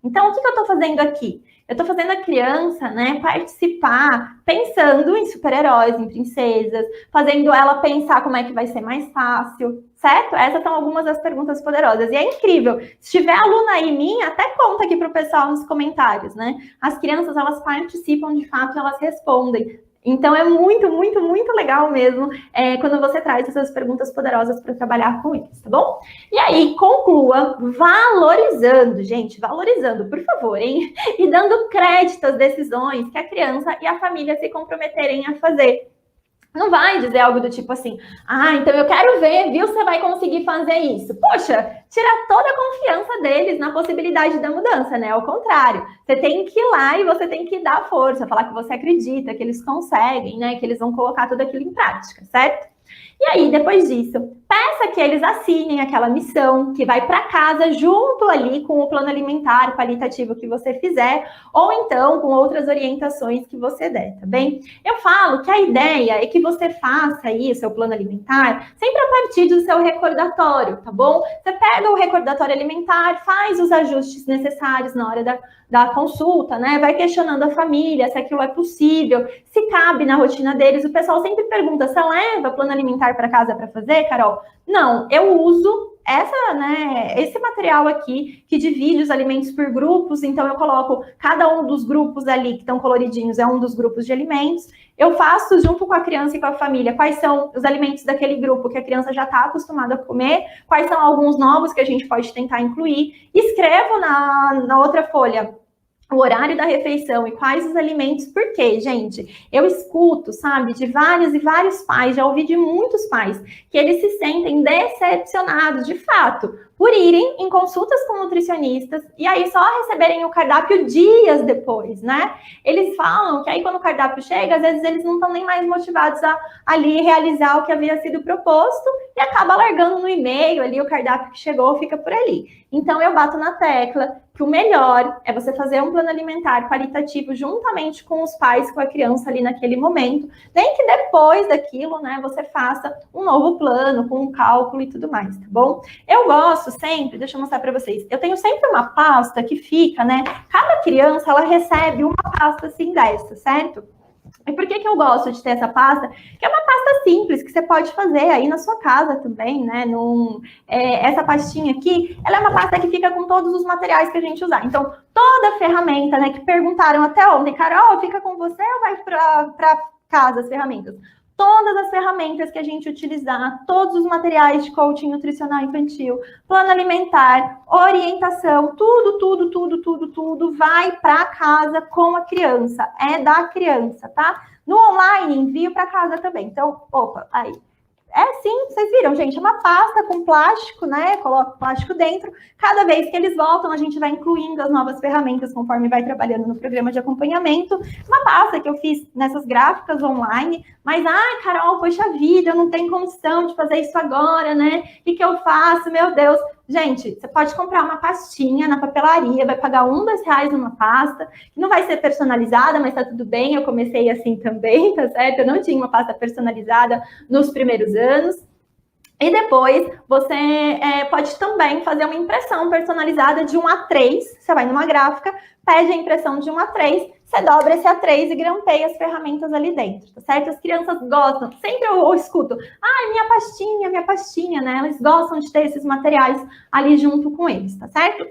[SPEAKER 1] Então, o que eu estou fazendo aqui? Eu estou fazendo a criança, né, participar, pensando em super-heróis, em princesas, fazendo ela pensar como é que vai ser mais fácil, certo? Essas são algumas das perguntas poderosas. E é incrível. Se tiver aluna aí minha, até conta aqui para o pessoal nos comentários, né? As crianças, elas participam de fato, elas respondem. Então, é muito, muito, muito legal mesmo quando você traz essas perguntas poderosas para trabalhar com eles, tá bom? E aí, conclua valorizando, gente, valorizando, por favor, hein? E dando crédito às decisões que a criança e a família se comprometerem a fazer. Não vai dizer algo do tipo assim, então eu quero ver, viu, você vai conseguir fazer isso. Poxa, tira toda a confiança deles na possibilidade da mudança, né? Ao contrário, você tem que ir lá e você tem que dar força, falar que você acredita, que eles conseguem, né? Que eles vão colocar tudo aquilo em prática, certo? E aí, depois disso, peça que eles assinem aquela missão, que vai para casa junto ali com o plano alimentar qualitativo que você fizer, ou então com outras orientações que você der, tá bem? Eu falo que a ideia é que você faça aí o seu plano alimentar sempre a partir do seu recordatório, tá bom? Você pega o recordatório alimentar, faz os ajustes necessários na hora da consulta, né? Vai questionando a família se aquilo é possível, se cabe na rotina deles. O pessoal sempre pergunta, você leva plano alimentar para casa para fazer, Carol? Não, eu uso esse material aqui que divide os alimentos por grupos, então eu coloco cada um dos grupos ali que estão coloridinhos, é um dos grupos de alimentos. Eu faço junto com a criança e com a família quais são os alimentos daquele grupo que a criança já está acostumada a comer, quais são alguns novos que a gente pode tentar incluir. Escrevo na outra folha o horário da refeição e quais os alimentos, por quê, gente? Eu escuto, sabe, de vários e vários pais, já ouvi de muitos pais, que eles se sentem decepcionados, de fato, por irem em consultas com nutricionistas e aí só receberem o cardápio dias depois, né? Eles falam que aí quando o cardápio chega, às vezes eles não estão nem mais motivados a ali realizar o que havia sido proposto e acaba largando no e-mail ali o cardápio que chegou, fica por ali. Então eu bato na tecla que o melhor é você fazer um plano alimentar qualitativo juntamente com os pais, com a criança ali naquele momento, nem que depois daquilo, né, você faça um novo plano, com um cálculo e tudo mais, tá bom? Eu gosto sempre, deixa eu mostrar para vocês, eu tenho sempre uma pasta que fica, né, cada criança, ela recebe uma pasta assim dessa, certo? E por que eu gosto de ter essa pasta? Que é uma pasta simples, que você pode fazer aí na sua casa também, né? Essa pastinha aqui, ela é uma pasta que fica com todos os materiais que a gente usar. Então, toda ferramenta, né, que perguntaram até ontem, Carol, fica com você ou vai para casa as ferramentas? Todas as ferramentas que a gente utilizar, todos os materiais de coaching nutricional infantil, plano alimentar, orientação, tudo vai para casa com a criança, é da criança, tá? No online, envio para casa também. Então, opa, aí. É sim, vocês viram, gente, é uma pasta com plástico, né? Coloca o plástico dentro. Cada vez que eles voltam, a gente vai incluindo as novas ferramentas conforme vai trabalhando no programa de acompanhamento. Uma pasta que eu fiz nessas gráficas online, mas, Carol, poxa vida, eu não tenho condição de fazer isso agora, né? O que eu faço? Meu Deus. Gente, você pode comprar uma pastinha na papelaria, vai pagar R$1, R$2 numa pasta, que não vai ser personalizada, mas tá tudo bem, eu comecei assim também, tá certo? Eu não tinha uma pasta personalizada nos primeiros anos. E depois, você pode também fazer uma impressão personalizada de 1 a 3, você vai numa gráfica, pede a impressão de 1 a 3, você dobra esse A3 e grampeia as ferramentas ali dentro, tá certo? As crianças gostam, sempre eu escuto, minha pastinha, né? Elas gostam de ter esses materiais ali junto com eles, tá certo?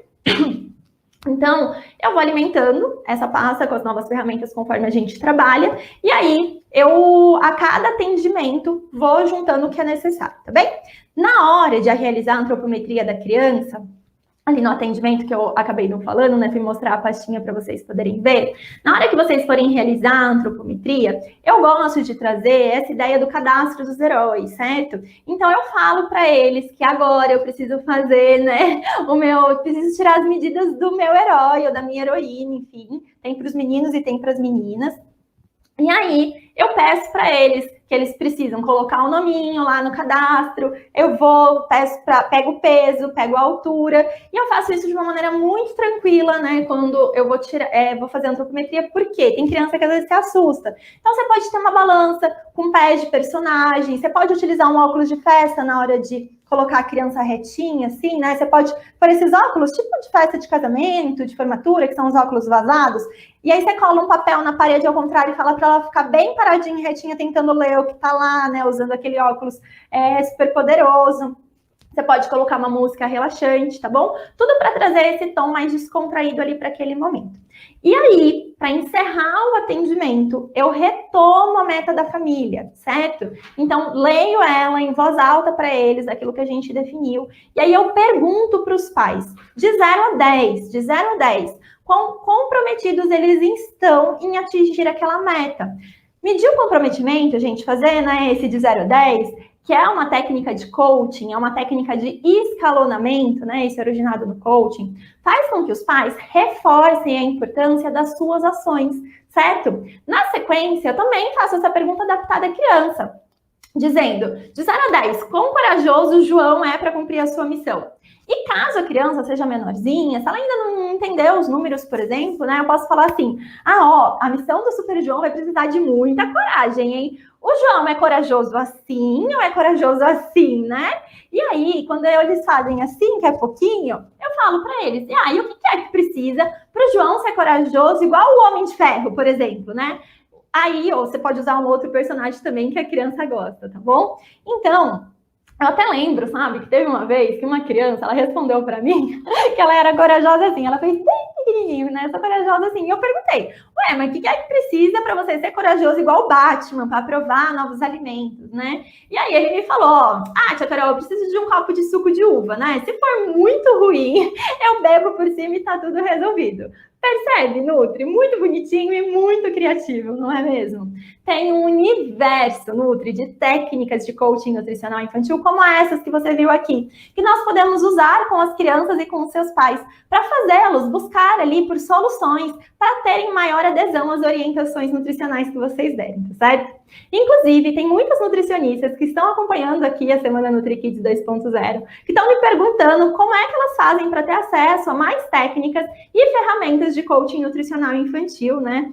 [SPEAKER 1] Então, eu vou alimentando essa pasta com as novas ferramentas conforme a gente trabalha, e aí eu, a cada atendimento, vou juntando o que é necessário, tá bem? Na hora de realizar a antropometria da criança, ali no atendimento que eu acabei não falando, né, fui mostrar a pastinha para vocês poderem ver. Na hora que vocês forem realizar a antropometria, eu gosto de trazer essa ideia do cadastro dos heróis, certo? Então eu falo para eles que agora eu preciso fazer, né, preciso tirar as medidas do meu herói ou da minha heroína, enfim, tem para os meninos e tem para as meninas. E aí, eu peço para eles que eles precisam colocar o nominho lá no cadastro, pego o peso, pego a altura, e eu faço isso de uma maneira muito tranquila, né, quando eu vou fazer a antropometria, porque tem criança que às vezes se assusta. Então, você pode ter uma balança com pés de personagem, você pode utilizar um óculos de festa na hora de colocar a criança retinha, assim, né, você pode pôr esses óculos, tipo de festa de casamento, de formatura, que são os óculos vazados, e aí você cola um papel na parede ao contrário e fala para ela ficar bem paradinha, retinha, tentando ler o que tá lá, né, usando aquele óculos super poderoso. Você pode colocar uma música relaxante, tá bom? Tudo para trazer esse tom mais descontraído ali para aquele momento. E aí, para encerrar o atendimento, eu retomo a meta da família, certo? Então, leio ela em voz alta para eles, aquilo que a gente definiu. E aí eu pergunto para os pais, de 0 a 10, quão comprometidos eles estão em atingir aquela meta. Medir o comprometimento, gente, fazer, né, esse de 0 a 10, que é uma técnica de coaching, é uma técnica de escalonamento, né, isso é originado no coaching, faz com que os pais reforcem a importância das suas ações, certo? Na sequência, eu também faço essa pergunta adaptada à criança, dizendo, de 0 a 10, quão corajoso o João é para cumprir a sua missão? E caso a criança seja menorzinha, se ela ainda não entendeu os números, por exemplo, né, eu posso falar assim, a missão do Super João vai precisar de muita coragem, hein? O João é corajoso assim ou é corajoso assim, né? E aí, quando eles fazem assim, que é pouquinho, eu falo para eles, e o que é que precisa para o João ser corajoso igual o Homem de Ferro, por exemplo, né? Aí, ou você pode usar um outro personagem também que a criança gosta, tá bom? Então, eu até lembro, sabe, que teve uma vez que uma criança, ela respondeu para mim que ela era corajosa assim, ela fez bem pequenininho, né, sou corajosa assim, e eu perguntei, mas o que é que precisa para você ser corajoso igual o Batman, para provar novos alimentos, né? E aí ele me falou, tia Carol, eu preciso de um copo de suco de uva, né, se for muito ruim, eu bebo por cima e tá tudo resolvido. Percebe, Nutri? Muito bonitinho e muito criativo, não é mesmo? Tem um universo, Nutri, de técnicas de coaching nutricional infantil, como essas que você viu aqui, que nós podemos usar com as crianças e com os seus pais, para fazê-los buscar ali por soluções, para terem maior adesão às orientações nutricionais que vocês derem, tá certo? Inclusive, tem muitas nutricionistas que estão acompanhando aqui a Semana NutriKids 2.0, que estão me perguntando como é que elas fazem para ter acesso a mais técnicas e ferramentas de coaching nutricional infantil, né?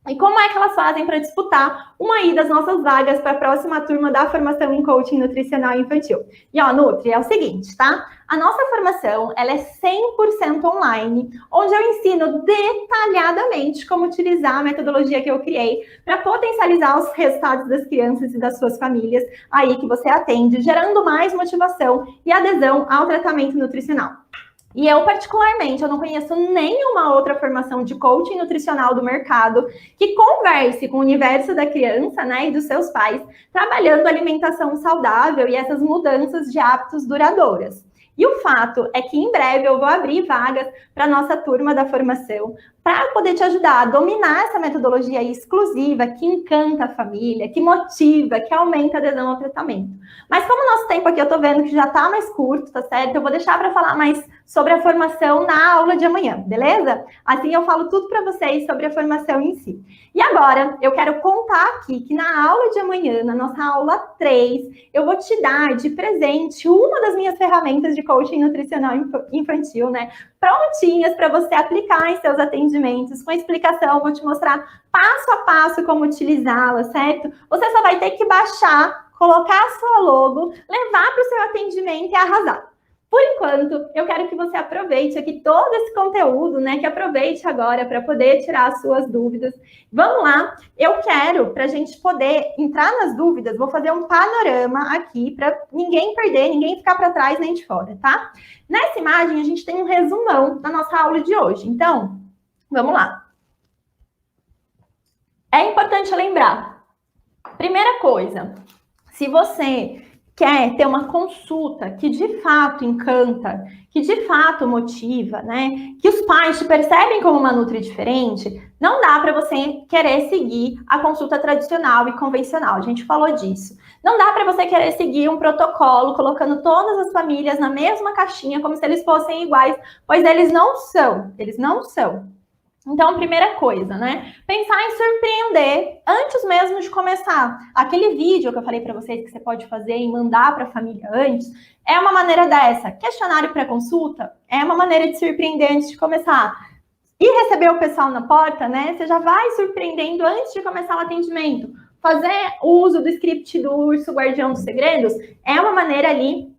[SPEAKER 1] E como é que elas fazem para disputar uma aí das nossas vagas para a próxima turma da formação em coaching nutricional infantil? E ó, Nutri, é o seguinte, tá? A nossa formação, ela é 100% online, onde eu ensino detalhadamente como utilizar a metodologia que eu criei para potencializar os resultados das crianças e das suas famílias aí que você atende, gerando mais motivação e adesão ao tratamento nutricional. E eu, particularmente, eu não conheço nenhuma outra formação de coaching nutricional do mercado que converse com o universo da criança, né, e dos seus pais, trabalhando alimentação saudável e essas mudanças de hábitos duradouras. E o fato é que em breve eu vou abrir vagas para a nossa turma da formação, para poder te ajudar a dominar essa metodologia exclusiva que encanta a família, que motiva, que aumenta a adesão ao tratamento. Mas como o nosso tempo aqui eu tô vendo que já tá mais curto, tá certo? Eu vou deixar para falar mais sobre a formação na aula de amanhã, beleza? Assim eu falo tudo para vocês sobre a formação em si. E agora, eu quero contar aqui que na aula de amanhã, na nossa aula 3, eu vou te dar de presente uma das minhas ferramentas de coaching nutricional infantil, né? Prontinhas para você aplicar em seus atendimentos, com explicação, vou te mostrar passo a passo como utilizá-la, certo? Você só vai ter que baixar, colocar a sua logo, levar para o seu atendimento e arrasar. Por enquanto, eu quero que você aproveite aqui todo esse conteúdo, né? Que aproveite agora para poder tirar as suas dúvidas. Vamos lá, eu quero, para a gente poder entrar nas dúvidas, vou fazer um panorama aqui para ninguém perder, ninguém ficar para trás nem de fora, tá? Nessa imagem, a gente tem um resumão da nossa aula de hoje. Então, vamos lá. É importante lembrar, primeira coisa, se você quer ter uma consulta que de fato encanta, que de fato motiva, né? Que os pais te percebem como uma nutri diferente, não dá para você querer seguir a consulta tradicional e convencional. A gente falou disso. Não dá para você querer seguir um protocolo colocando todas as famílias na mesma caixinha como se eles fossem iguais, pois eles não são. Eles não são. Então, primeira coisa, né? Pensar em surpreender antes mesmo de começar. Aquele vídeo que eu falei para vocês que você pode fazer e mandar para a família antes, é uma maneira dessa. Questionário pré-consulta é uma maneira de surpreender antes de começar. E receber o pessoal na porta, né? Você já vai surpreendendo antes de começar o atendimento. Fazer uso do script do Urso Guardião dos Segredos é uma maneira ali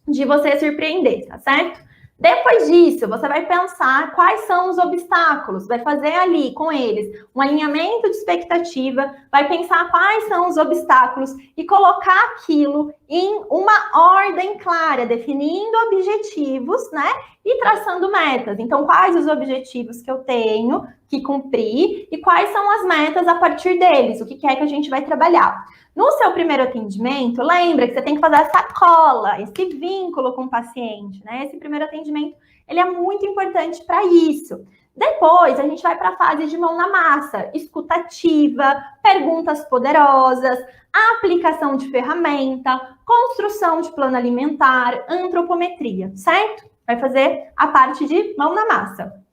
[SPEAKER 1] de você surpreender, tá certo? Depois disso, você vai pensar quais são os obstáculos, vai fazer ali com eles um alinhamento de expectativa, vai pensar quais são os obstáculos e colocar aquilo em uma ordem clara, definindo objetivos, né? E traçando metas. Então, quais os objetivos que eu tenho que cumprir e quais são as metas a partir deles, o que é que a gente vai trabalhar. No seu primeiro atendimento, lembra que você tem que fazer essa cola, esse vínculo com o paciente, né? Esse primeiro atendimento, ele é muito importante para isso. Depois, a gente vai para a fase de mão na massa, escutativa, perguntas poderosas, aplicação de ferramenta, construção de plano alimentar, antropometria, certo? Vai fazer a parte de mão na massa.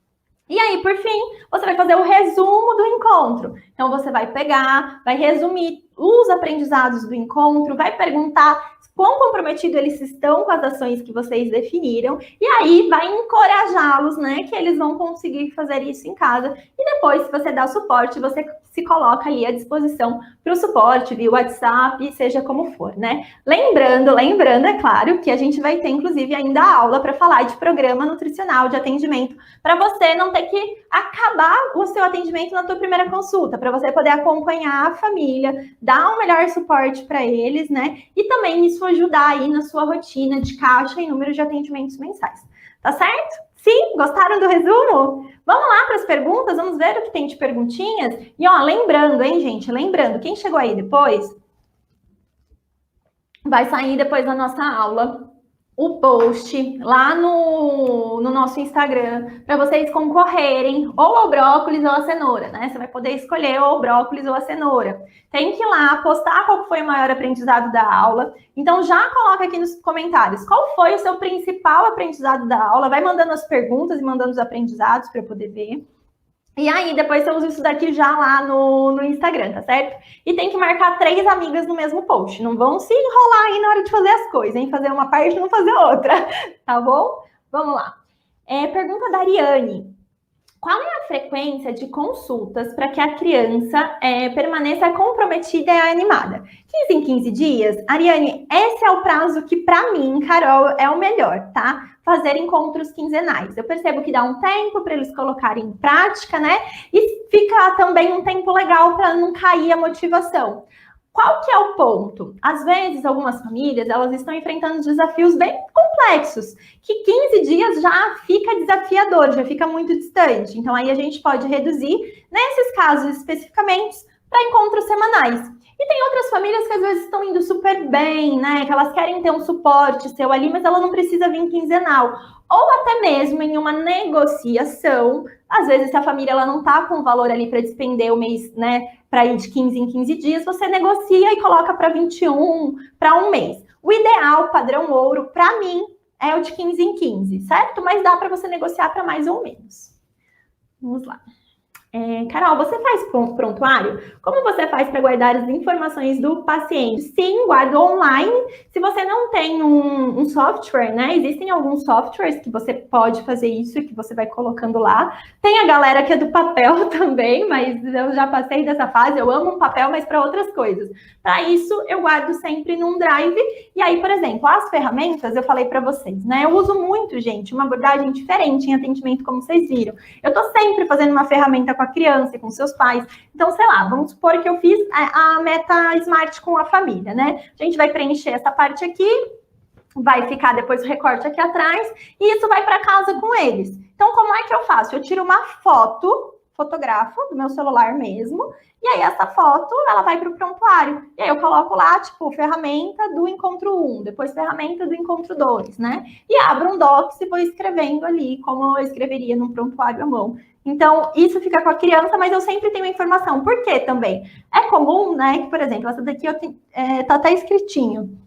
[SPEAKER 1] E aí, por fim, você vai fazer o resumo do encontro. Então, você vai pegar, vai resumir os aprendizados do encontro, vai perguntar quão comprometidos eles estão com as ações que vocês definiram, e aí vai encorajá-los, né, que eles vão conseguir fazer isso em casa. E depois, se você dá o suporte, você se coloca ali à disposição para o suporte, via WhatsApp, seja como for, né? Lembrando, é claro, que a gente vai ter, inclusive, ainda aula para falar de programa nutricional de atendimento, para você não ter que acabar o seu atendimento na tua primeira consulta, para você poder acompanhar a família, dar um melhor suporte para eles, né? E também isso ajudar aí na sua rotina de caixa e número de atendimentos mensais. Tá certo? Sim? Gostaram do resumo? Vamos lá para as perguntas, vamos ver o que tem de perguntinhas. E ó, lembrando, hein, gente? Lembrando, quem chegou aí depois, vai sair depois da nossa aula o post lá no nosso Instagram para vocês concorrerem ou ao brócolis ou à cenoura, né? Você vai poder escolher ou o brócolis ou a cenoura. Tem que ir lá postar qual foi o maior aprendizado da aula. Então já coloca aqui nos comentários qual foi o seu principal aprendizado da aula. Vai mandando as perguntas e mandando os aprendizados para eu poder ver. E aí, depois você usa isso daqui já lá no Instagram, tá certo? E tem que marcar 3 amigas no mesmo post. Não vão se enrolar aí na hora de fazer as coisas, hein? Fazer uma parte e não fazer outra, tá bom? Vamos lá. Pergunta da Ariane. Qual é a frequência de consultas para que a criança permaneça comprometida e animada? 15 em 15 dias? Ariane, esse é o prazo que, para mim, Carol, é o melhor, tá? Fazer encontros quinzenais. Eu percebo que dá um tempo para eles colocarem em prática, né? E fica também um tempo legal para não cair a motivação. Qual que é o ponto? Às vezes, algumas famílias, elas estão enfrentando desafios bem complexos, que 15 dias já fica desafiador, já fica muito distante. Então, aí a gente pode reduzir, nesses casos especificamente, para encontros semanais. E tem outras famílias que às vezes estão indo super bem, né? Que elas querem ter um suporte seu ali, mas ela não precisa vir quinzenal. Ou até mesmo em uma negociação, às vezes se a família ela não está com o valor ali para despender o mês, né? Para ir de 15 em 15 dias, você negocia e coloca para 21, para um mês. O ideal, padrão ouro, para mim, é o de 15 em 15, certo? Mas dá para você negociar para mais ou menos. Vamos lá. Carol, você faz prontuário? Como você faz para guardar as informações do paciente? Sim, guardo online. Se você não tem um software, né? Existem alguns softwares que você pode fazer isso e que você vai colocando lá. Tem a galera que é do papel também, mas eu já passei dessa fase. Eu amo um papel, mas para outras coisas. Para isso, eu guardo sempre num drive. E aí, por exemplo, as ferramentas, eu falei para vocês, né? Eu uso muito, gente, uma abordagem diferente em atendimento, como vocês viram. Eu estou sempre fazendo uma ferramenta com a criança e com seus pais. Então, sei lá, vamos supor que eu fiz a meta Smart com a família, né? A gente vai preencher essa parte aqui, vai ficar depois o recorte aqui atrás, e isso vai para casa com eles. Então, como é que eu faço? Eu tiro uma fotografo do meu celular mesmo, e aí essa foto, ela vai para o prontuário. E aí eu coloco lá, tipo, ferramenta do encontro 1, depois ferramenta do encontro 2, né? E abro um docs e vou escrevendo ali, como eu escreveria num prontuário à mão. Então, isso fica com a criança, mas eu sempre tenho informação. Por quê também? É comum, né, que, por exemplo, essa daqui tá até escritinho.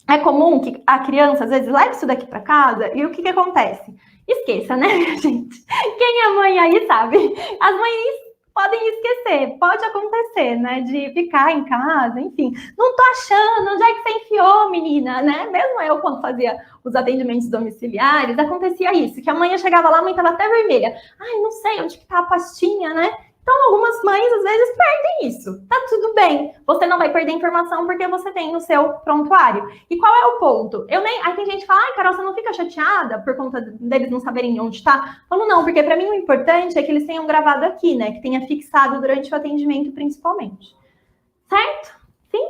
[SPEAKER 1] É comum que a criança, às vezes, leve isso daqui para casa e o que acontece? Esqueça, né, gente? Quem é mãe aí sabe. As mães podem esquecer, pode acontecer, né, de ficar em casa, enfim. Não tô achando, onde é que você enfiou, menina, né? Mesmo eu, quando fazia os atendimentos domiciliares, acontecia isso, que a mãe chegava lá, a mãe tava até vermelha. Ai, não sei onde que tá a pastinha, né? Então, algumas mães, às vezes, perdem isso. Tá tudo bem. Você não vai perder informação porque você tem no seu prontuário. E qual é o ponto? Aí tem gente que fala, ai, Carol, você não fica chateada por conta deles não saberem onde tá? Eu falo, não, porque para mim o importante é que eles tenham gravado aqui, né? Que tenha fixado durante o atendimento, principalmente. Certo? Sim?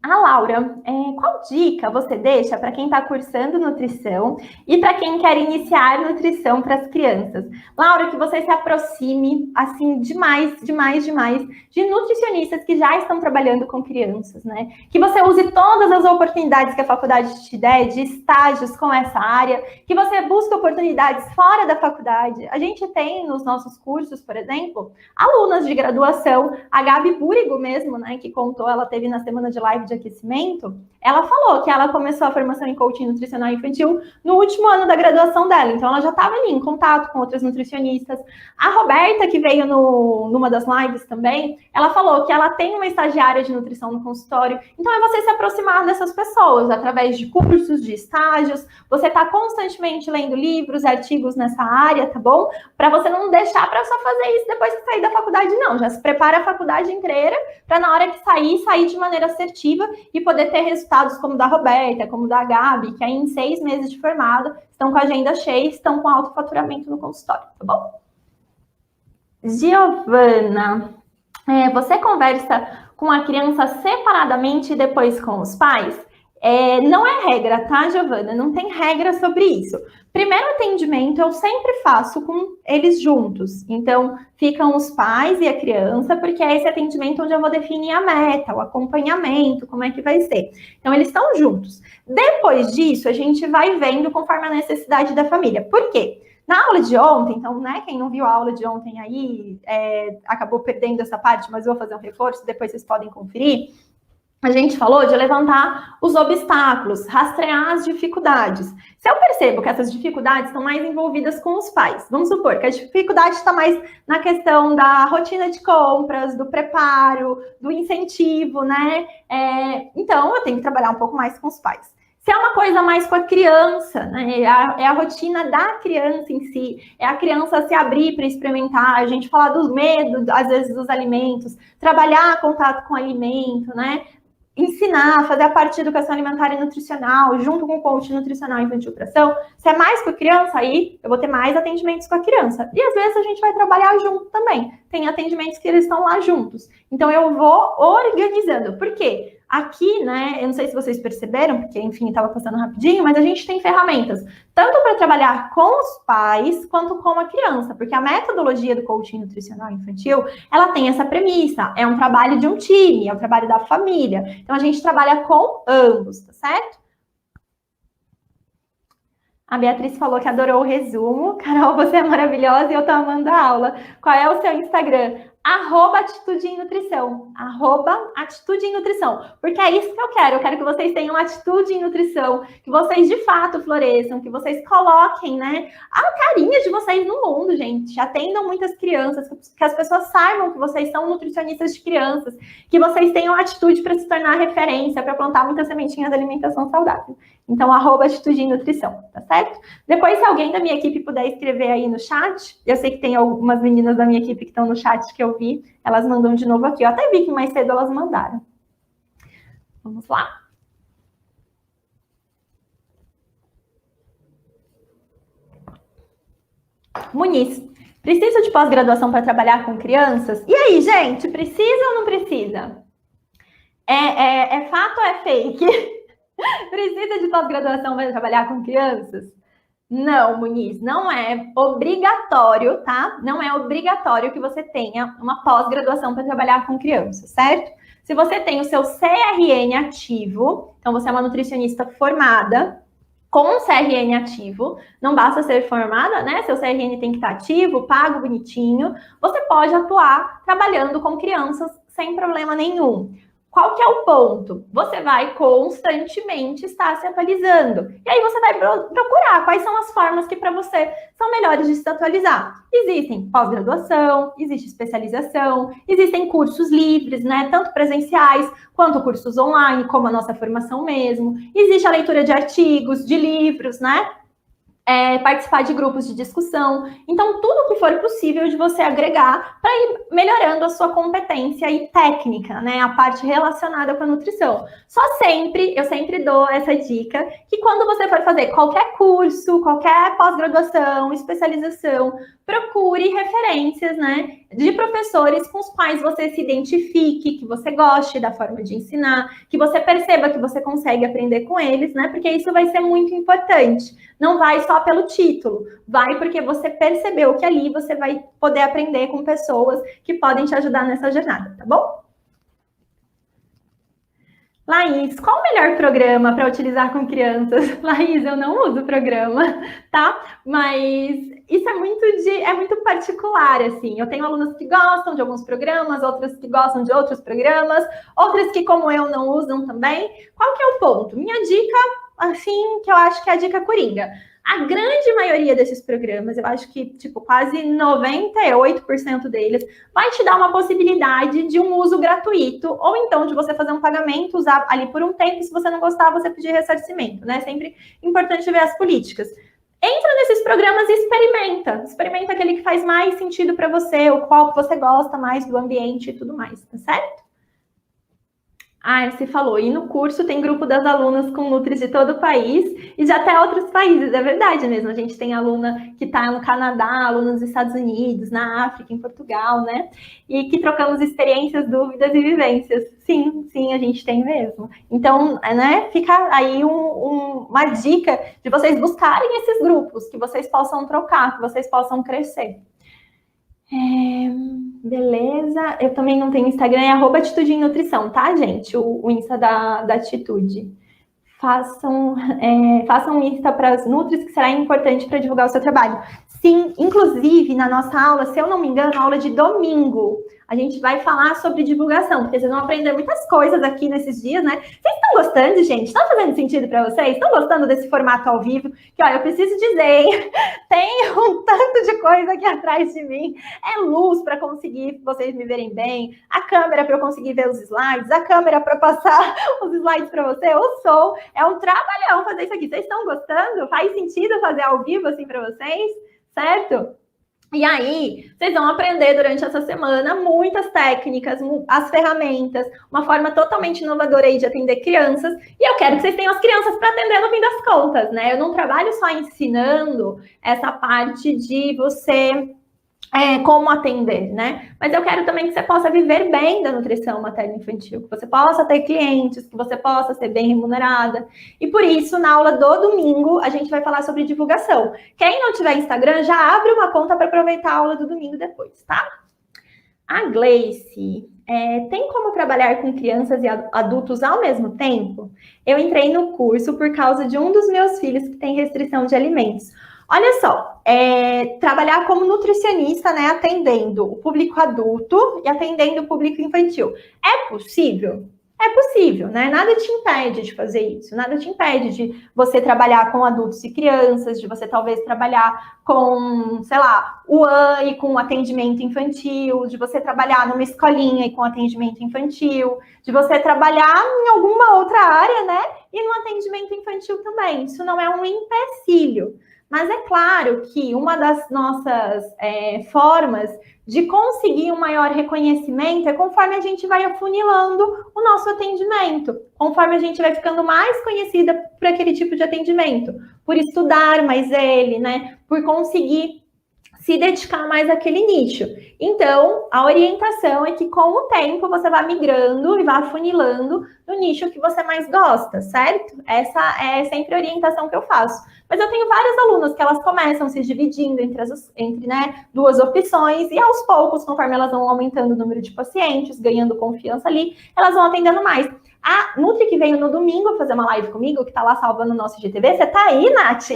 [SPEAKER 1] Laura, qual dica você deixa para quem está cursando nutrição e para quem quer iniciar nutrição para as crianças? Laura, que você se aproxime, assim, demais, de nutricionistas que já estão trabalhando com crianças, né? Que você use todas as oportunidades que a faculdade te der de estágios com essa área, que você busque oportunidades fora da faculdade. A gente tem nos nossos cursos, por exemplo, alunas de graduação, a Gabi Búrigo mesmo, né, que contou, ela teve na semana de live de aquecimento, ela falou que ela começou a formação em coaching nutricional infantil no último ano da graduação dela, então ela já estava ali em contato com outras nutricionistas. A Roberta, que veio numa das lives também, ela falou que ela tem uma estagiária de nutrição no consultório, então é você se aproximar dessas pessoas, através de cursos, de estágios, você tá constantemente lendo livros, artigos nessa área, tá bom? Para você não deixar para só fazer isso depois que sair da faculdade, não, já se prepara a faculdade inteira, para na hora que sair de maneira assertiva e poder ter resultados como o da Roberta, como o da Gabi, que aí em 6 meses de formada estão com a agenda cheia, estão com alto faturamento no consultório, tá bom? Giovana, você conversa com a criança separadamente e depois com os pais? Não é regra, tá, Giovana? Não tem regra sobre isso. Primeiro atendimento eu sempre faço com eles juntos. Então, ficam os pais e a criança, porque é esse atendimento onde eu vou definir a meta, o acompanhamento, como é que vai ser. Então, eles estão juntos. Depois disso, a gente vai vendo conforme a necessidade da família. Por quê? Na aula de ontem, então, né, quem não viu a aula de ontem aí, acabou perdendo essa parte, mas eu vou fazer um reforço, depois vocês podem conferir. A gente falou de levantar os obstáculos, rastrear as dificuldades. Se eu percebo que essas dificuldades estão mais envolvidas com os pais, vamos supor que a dificuldade está mais na questão da rotina de compras, do preparo, do incentivo, né? Então, eu tenho que trabalhar um pouco mais com os pais. Se é uma coisa mais com a criança, né? É a rotina da criança em si, é a criança se abrir para experimentar, a gente falar dos medos, às vezes, dos alimentos, trabalhar contato com o alimento, né? Ensinar, fazer a parte de educação alimentar e nutricional, junto com o coach nutricional infantil tração. Se é mais com a criança, aí eu vou ter mais atendimentos com a criança. E às vezes a gente vai trabalhar junto também. Tem atendimentos que eles estão lá juntos. Então eu vou organizando. Por quê? Aqui, né, eu não sei se vocês perceberam, porque, enfim, estava passando rapidinho, mas a gente tem ferramentas tanto para trabalhar com os pais quanto com a criança, porque a metodologia do coaching nutricional infantil, ela tem essa premissa, é um trabalho de um time, é um trabalho da família. Então, a gente trabalha com ambos, tá certo? A Beatriz falou que adorou o resumo. Carol, você é maravilhosa e eu tô amando a aula. Qual é o seu Instagram? @atitude em nutrição, @atitude em nutrição, porque é isso que eu quero que vocês tenham atitude em nutrição, que vocês de fato floresçam, que vocês coloquem, né, a carinha de vocês no mundo, gente, atendam muitas crianças, que as pessoas saibam que vocês são nutricionistas de crianças, que vocês tenham atitude para se tornar referência, para plantar muitas sementinhas de alimentação saudável. Então, @atitude em nutrição, tá certo? Depois, se alguém da minha equipe puder escrever aí no chat, eu sei que tem algumas meninas da minha equipe que estão no chat que eu vi, elas mandam de novo aqui. Eu até vi que mais cedo elas mandaram. Vamos lá. Muniz, preciso de pós-graduação para trabalhar com crianças? E aí, gente, precisa ou não precisa? É fato ou é fake? Precisa de pós-graduação para trabalhar com crianças? Não, Muniz, não é obrigatório, tá? Não é obrigatório que você tenha uma pós-graduação para trabalhar com crianças, certo? Se você tem o seu CRN ativo, então você é uma nutricionista formada com um CRN ativo, não basta ser formada, né? Seu CRN tem que estar ativo, pago, bonitinho. Você pode atuar trabalhando com crianças sem problema nenhum. Qual que é o ponto? Você vai constantemente estar se atualizando. E aí você vai procurar quais são as formas que para você são melhores de se atualizar. Existem pós-graduação, existe especialização, existem cursos livres, né? Tanto presenciais quanto cursos online, como a nossa formação mesmo. Existe a leitura de artigos, de livros, né? Participar de grupos de discussão. Então, tudo que for possível de você agregar para ir melhorando a sua competência e técnica, né? A parte relacionada com a nutrição. Eu sempre dou essa dica, que quando você for fazer qualquer curso, qualquer pós-graduação, especialização, procure referências, né? De professores com os quais você se identifique, que você goste da forma de ensinar, que você perceba que você consegue aprender com eles, né? Porque isso vai ser muito importante. Não vai só pelo título, vai porque você percebeu que ali você vai poder aprender com pessoas que podem te ajudar nessa jornada, tá bom? Laís, qual o melhor programa para utilizar com crianças? Laís, eu não uso programa, tá? Mas isso é muito particular, assim. Eu tenho alunas que gostam de alguns programas, outras que gostam de outros programas, outras que, como eu, não usam também. Qual que é o ponto? Minha dica, assim, que eu acho que é a dica coringa. A grande maioria desses programas, eu acho que, quase 98% deles, vai te dar uma possibilidade de um uso gratuito, ou então de você fazer um pagamento, usar ali por um tempo, e se você não gostar, você pedir ressarcimento, né? Sempre importante ver as políticas. Entra nesses programas e experimenta aquele que faz mais sentido para você, o qual que você gosta mais do ambiente e tudo mais, tá certo? Ah, você falou, e no curso tem grupo das alunas com nutris de todo o país e de até outros países, é verdade mesmo. A gente tem aluna que está no Canadá, aluna nos Estados Unidos, na África, em Portugal, né? E que trocamos experiências, dúvidas e vivências. Sim, sim, a gente tem mesmo. Então, né, fica aí uma dica de vocês buscarem esses grupos, que vocês possam trocar, que vocês possam crescer. Beleza, eu também não tenho Instagram, é @atitude em nutrição, tá, gente? O Insta da Atitude. Façam um Insta para as Nutris, que será importante para divulgar o seu trabalho. Sim, inclusive, na nossa aula, se eu não me engano, aula de domingo, a gente vai falar sobre divulgação, porque vocês vão aprender muitas coisas aqui nesses dias, né? Vocês estão gostando, gente? Está fazendo sentido para vocês? Estão gostando desse formato ao vivo? Que, olha, eu preciso dizer, hein? Tem um tanto de coisa aqui atrás de mim. É luz para conseguir vocês me verem bem, a câmera para eu conseguir ver os slides, a câmera para passar os slides para você, o som. É um trabalhão fazer isso aqui. Vocês estão gostando? Faz sentido fazer ao vivo assim para vocês? Certo? E aí, vocês vão aprender durante essa semana muitas técnicas, as ferramentas, uma forma totalmente inovadora aí de atender crianças. E eu quero que vocês tenham as crianças para atender no fim das contas, né? Eu não trabalho só ensinando essa parte de você como atender, né? Mas eu quero também que você possa viver bem da nutrição materno-infantil, que você possa ter clientes, que você possa ser bem remunerada. E por isso, na aula do domingo, a gente vai falar sobre divulgação. Quem não tiver Instagram, já abre uma conta para aproveitar a aula do domingo depois, tá? A Gleice, tem como trabalhar com crianças e adultos ao mesmo tempo? Eu entrei no curso por causa de um dos meus filhos que tem restrição de alimentos. Olha só, trabalhar como nutricionista, né, atendendo o público adulto e atendendo o público infantil. É possível? É possível, né? Nada te impede de fazer isso, nada te impede de você trabalhar com adultos e crianças, de você talvez trabalhar com, sei lá, o e com atendimento infantil, de você trabalhar numa escolinha e com atendimento infantil, de você trabalhar em alguma outra área, né, e no atendimento infantil também. Isso não é um empecilho. Mas é claro que uma das nossas formas de conseguir um maior reconhecimento é conforme a gente vai afunilando o nosso atendimento, conforme a gente vai ficando mais conhecida por aquele tipo de atendimento, por estudar mais ele, né? Por conseguir se dedicar mais àquele nicho. Então, a orientação é que com o tempo você vai migrando e vai afunilando no nicho que você mais gosta, certo? Essa é sempre a orientação que eu faço. Mas eu tenho várias alunas que elas começam se dividindo entre né, duas opções e aos poucos, conforme elas vão aumentando o número de pacientes, ganhando confiança ali, elas vão atendendo mais. A Nutri que veio no domingo fazer uma live comigo, que tá lá salvando o nosso GTV, você tá aí, Nath?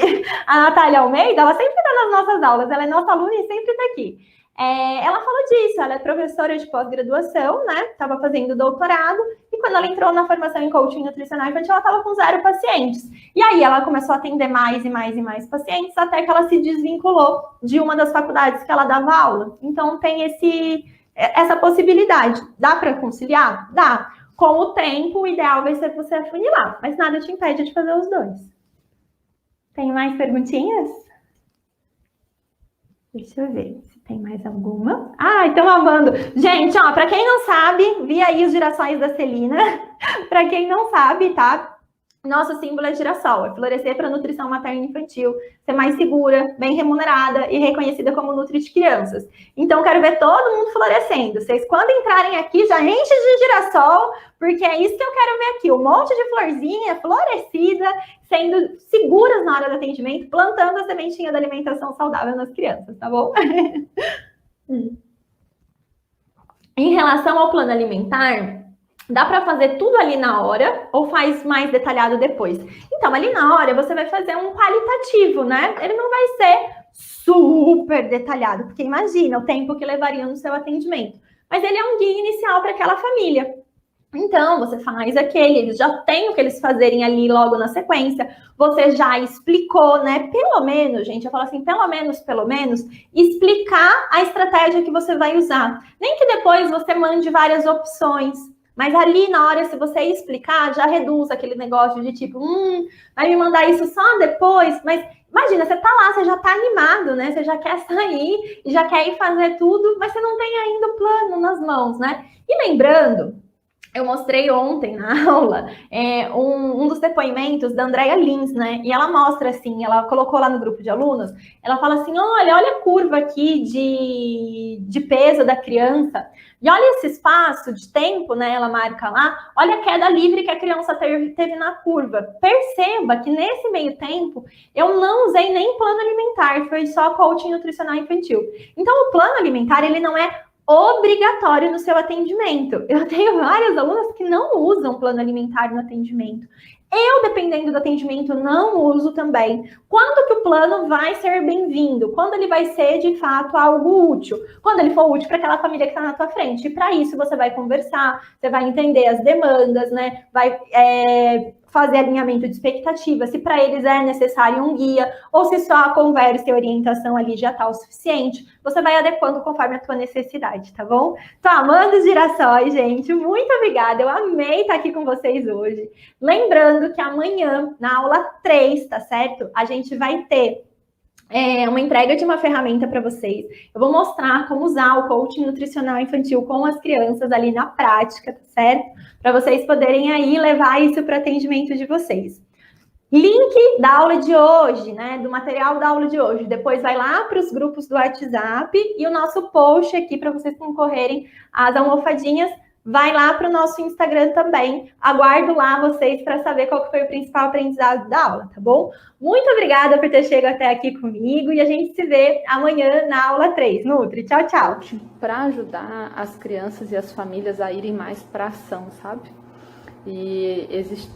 [SPEAKER 1] A Natália Almeida, ela sempre tá nas nossas aulas, ela é nossa aluna e sempre tá aqui. Ela falou disso, ela é professora de pós-graduação, né? Tava fazendo doutorado, e quando ela entrou na formação em coaching nutricional infantil, ela tava com 0 pacientes. E aí ela começou a atender mais e mais e mais pacientes, até que ela se desvinculou de uma das faculdades que ela dava aula. Então tem essa possibilidade. Dá para conciliar? Dá. Com o tempo, o ideal vai ser você afunilar, mas nada te impede de fazer os dois. Tem mais perguntinhas? Deixa eu ver se tem mais alguma. Ah, estão amando. Gente, ó, para quem não sabe, vi aí os girassóis da Celina. Para quem não sabe, tá? Nosso símbolo é girassol, é florescer para nutrição materna e infantil, ser mais segura, bem remunerada e reconhecida como nutri de crianças. Então, quero ver todo mundo florescendo. Vocês, quando entrarem aqui, já enchem de girassol, porque é isso que eu quero ver aqui. Um monte de florzinha florescida, sendo seguras na hora do atendimento, plantando a sementinha da alimentação saudável nas crianças, tá bom? Em relação ao plano alimentar, dá para fazer tudo ali na hora ou faz mais detalhado depois? Então, ali na hora, você vai fazer um qualitativo, né? Ele não vai ser super detalhado, porque imagina o tempo que levaria no seu atendimento. Mas ele é um guia inicial para aquela família. Então, você faz eles já têm o que eles fazerem ali logo na sequência, você já explicou, né? Pelo menos, gente, eu falo assim, pelo menos, explicar a estratégia que você vai usar. Nem que depois você mande várias opções, mas ali na hora, se você explicar, já reduz aquele negócio de tipo, vai me mandar isso só depois, mas imagina, você tá lá, você já tá animado, né? Você já quer sair, já quer ir fazer tudo, mas você não tem ainda o plano nas mãos, né? E lembrando eu mostrei ontem na aula um dos depoimentos da Andrea Lins, né? E ela mostra assim, ela colocou lá no grupo de alunos, ela fala assim, olha a curva aqui de peso da criança, e olha esse espaço de tempo, né? Ela marca lá, olha a queda livre que a criança teve na curva. Perceba que nesse meio tempo, eu não usei nem plano alimentar, foi só coaching nutricional infantil. Então, o plano alimentar, ele não é obrigatório no seu atendimento. Eu tenho várias alunas que não usam plano alimentar no atendimento. Eu, dependendo do atendimento, não uso também. Quando que o plano vai ser bem-vindo? Quando ele vai ser, de fato, algo útil? Quando ele for útil para aquela família que está na tua frente. E para isso, você vai conversar, você vai entender as demandas, né? Vai fazer alinhamento de expectativas, se para eles é necessário um guia, ou se só a conversa e a orientação ali já está o suficiente, você vai adequando conforme a tua necessidade, tá bom? Tô amando os girassóis, gente, muito obrigada, eu amei estar aqui com vocês hoje. Lembrando que amanhã, na aula 3, tá certo? A gente vai ter uma entrega de uma ferramenta para vocês. Eu vou mostrar como usar o coaching nutricional infantil com as crianças ali na prática, tá certo? Para vocês poderem aí levar isso para o atendimento de vocês. Link da aula de hoje, né? Do material da aula de hoje. Depois vai lá para os grupos do WhatsApp e o nosso post aqui para vocês concorrerem às almofadinhas. Vai lá para o nosso Instagram também. Aguardo lá vocês para saber qual que foi o principal aprendizado da aula, tá bom? Muito obrigada por ter chegado até aqui comigo e a gente se vê amanhã na aula 3. Nutri, tchau, tchau.
[SPEAKER 6] Para ajudar as crianças e as famílias a irem mais para ação, sabe? E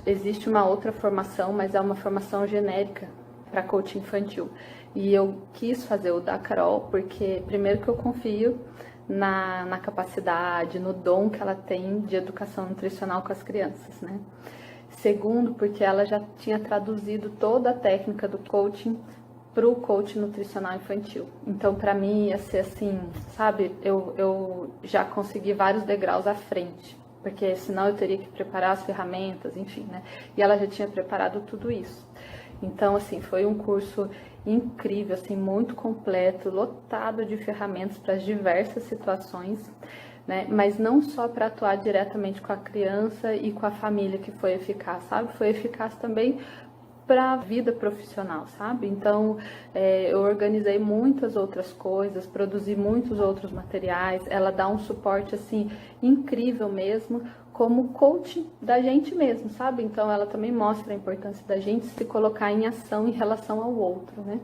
[SPEAKER 6] existe uma outra formação, mas é uma formação genérica para coaching infantil. E eu quis fazer o da Carol porque, primeiro, que eu confio na capacidade, no dom que ela tem de educação nutricional com as crianças, né? Segundo, porque ela já tinha traduzido toda a técnica do coaching para o coaching nutricional infantil. Então, para mim, ia ser assim, sabe? Eu já consegui vários degraus à frente, porque senão eu teria que preparar as ferramentas, enfim, né? E ela já tinha preparado tudo isso. Então, assim, foi um curso incrível, assim, muito completo, lotado de ferramentas para as diversas situações, né? Mas não só para atuar diretamente com a criança e com a família que foi eficaz, sabe? Foi eficaz também para a vida profissional, sabe? Então, eu organizei muitas outras coisas, produzi muitos outros materiais, ela dá um suporte, assim, incrível mesmo, como coach da gente mesmo, sabe? Então, ela também mostra a importância da gente se colocar em ação em relação ao outro, né?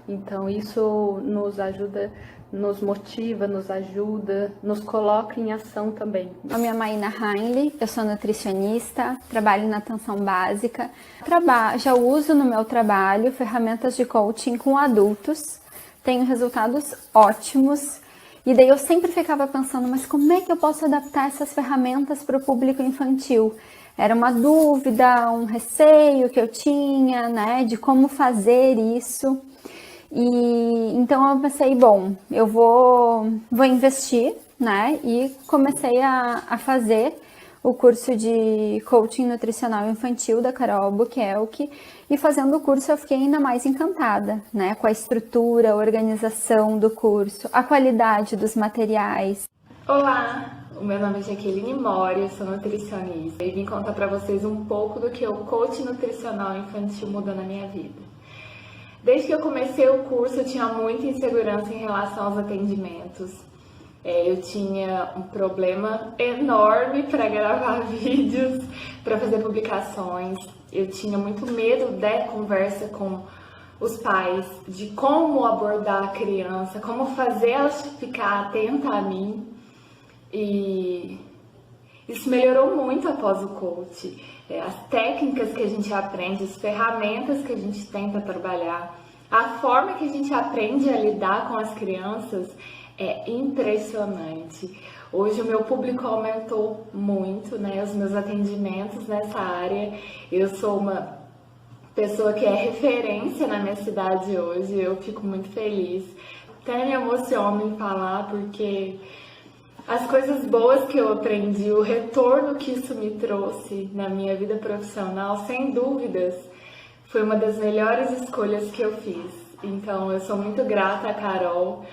[SPEAKER 6] Então, isso nos ajuda, nos motiva, nos ajuda, nos coloca em ação também.
[SPEAKER 7] Eu me chamo Maína Heinle, eu sou nutricionista, trabalho na atenção básica. Já uso no meu trabalho ferramentas de coaching com adultos, tenho resultados ótimos. E daí eu sempre ficava pensando, mas como é que eu posso adaptar essas ferramentas para o público infantil? Era uma dúvida, um receio que eu tinha, né, de como fazer isso. E então eu pensei, bom, eu vou investir, né, e comecei a fazer o curso de coaching nutricional infantil da Carol Albuquerque, e fazendo o curso eu fiquei ainda mais encantada, né, com a estrutura, a organização do curso, a qualidade dos materiais.
[SPEAKER 8] Olá, o meu nome é Jaqueline Mori, eu sou nutricionista e vim contar para vocês um pouco do que o coaching nutricional infantil mudou na minha vida. Desde que eu comecei o curso eu tinha muita insegurança em relação aos atendimentos. Eu tinha um problema enorme para gravar vídeos, para fazer publicações. Eu tinha muito medo da conversa com os pais, de como abordar a criança, como fazer ela ficar atenta a mim. E isso melhorou muito após o coach. As técnicas que a gente aprende, as ferramentas que a gente tem para trabalhar, a forma que a gente aprende a lidar com as crianças é impressionante. Hoje o meu público aumentou muito, né? Os meus atendimentos nessa área. Eu sou uma pessoa que é referência na minha cidade hoje. Eu fico muito feliz. Até me emociono em falar porque as coisas boas que eu aprendi, o retorno que isso me trouxe na minha vida profissional, sem dúvidas, foi uma das melhores escolhas que eu fiz. Então eu sou muito grata a Carol.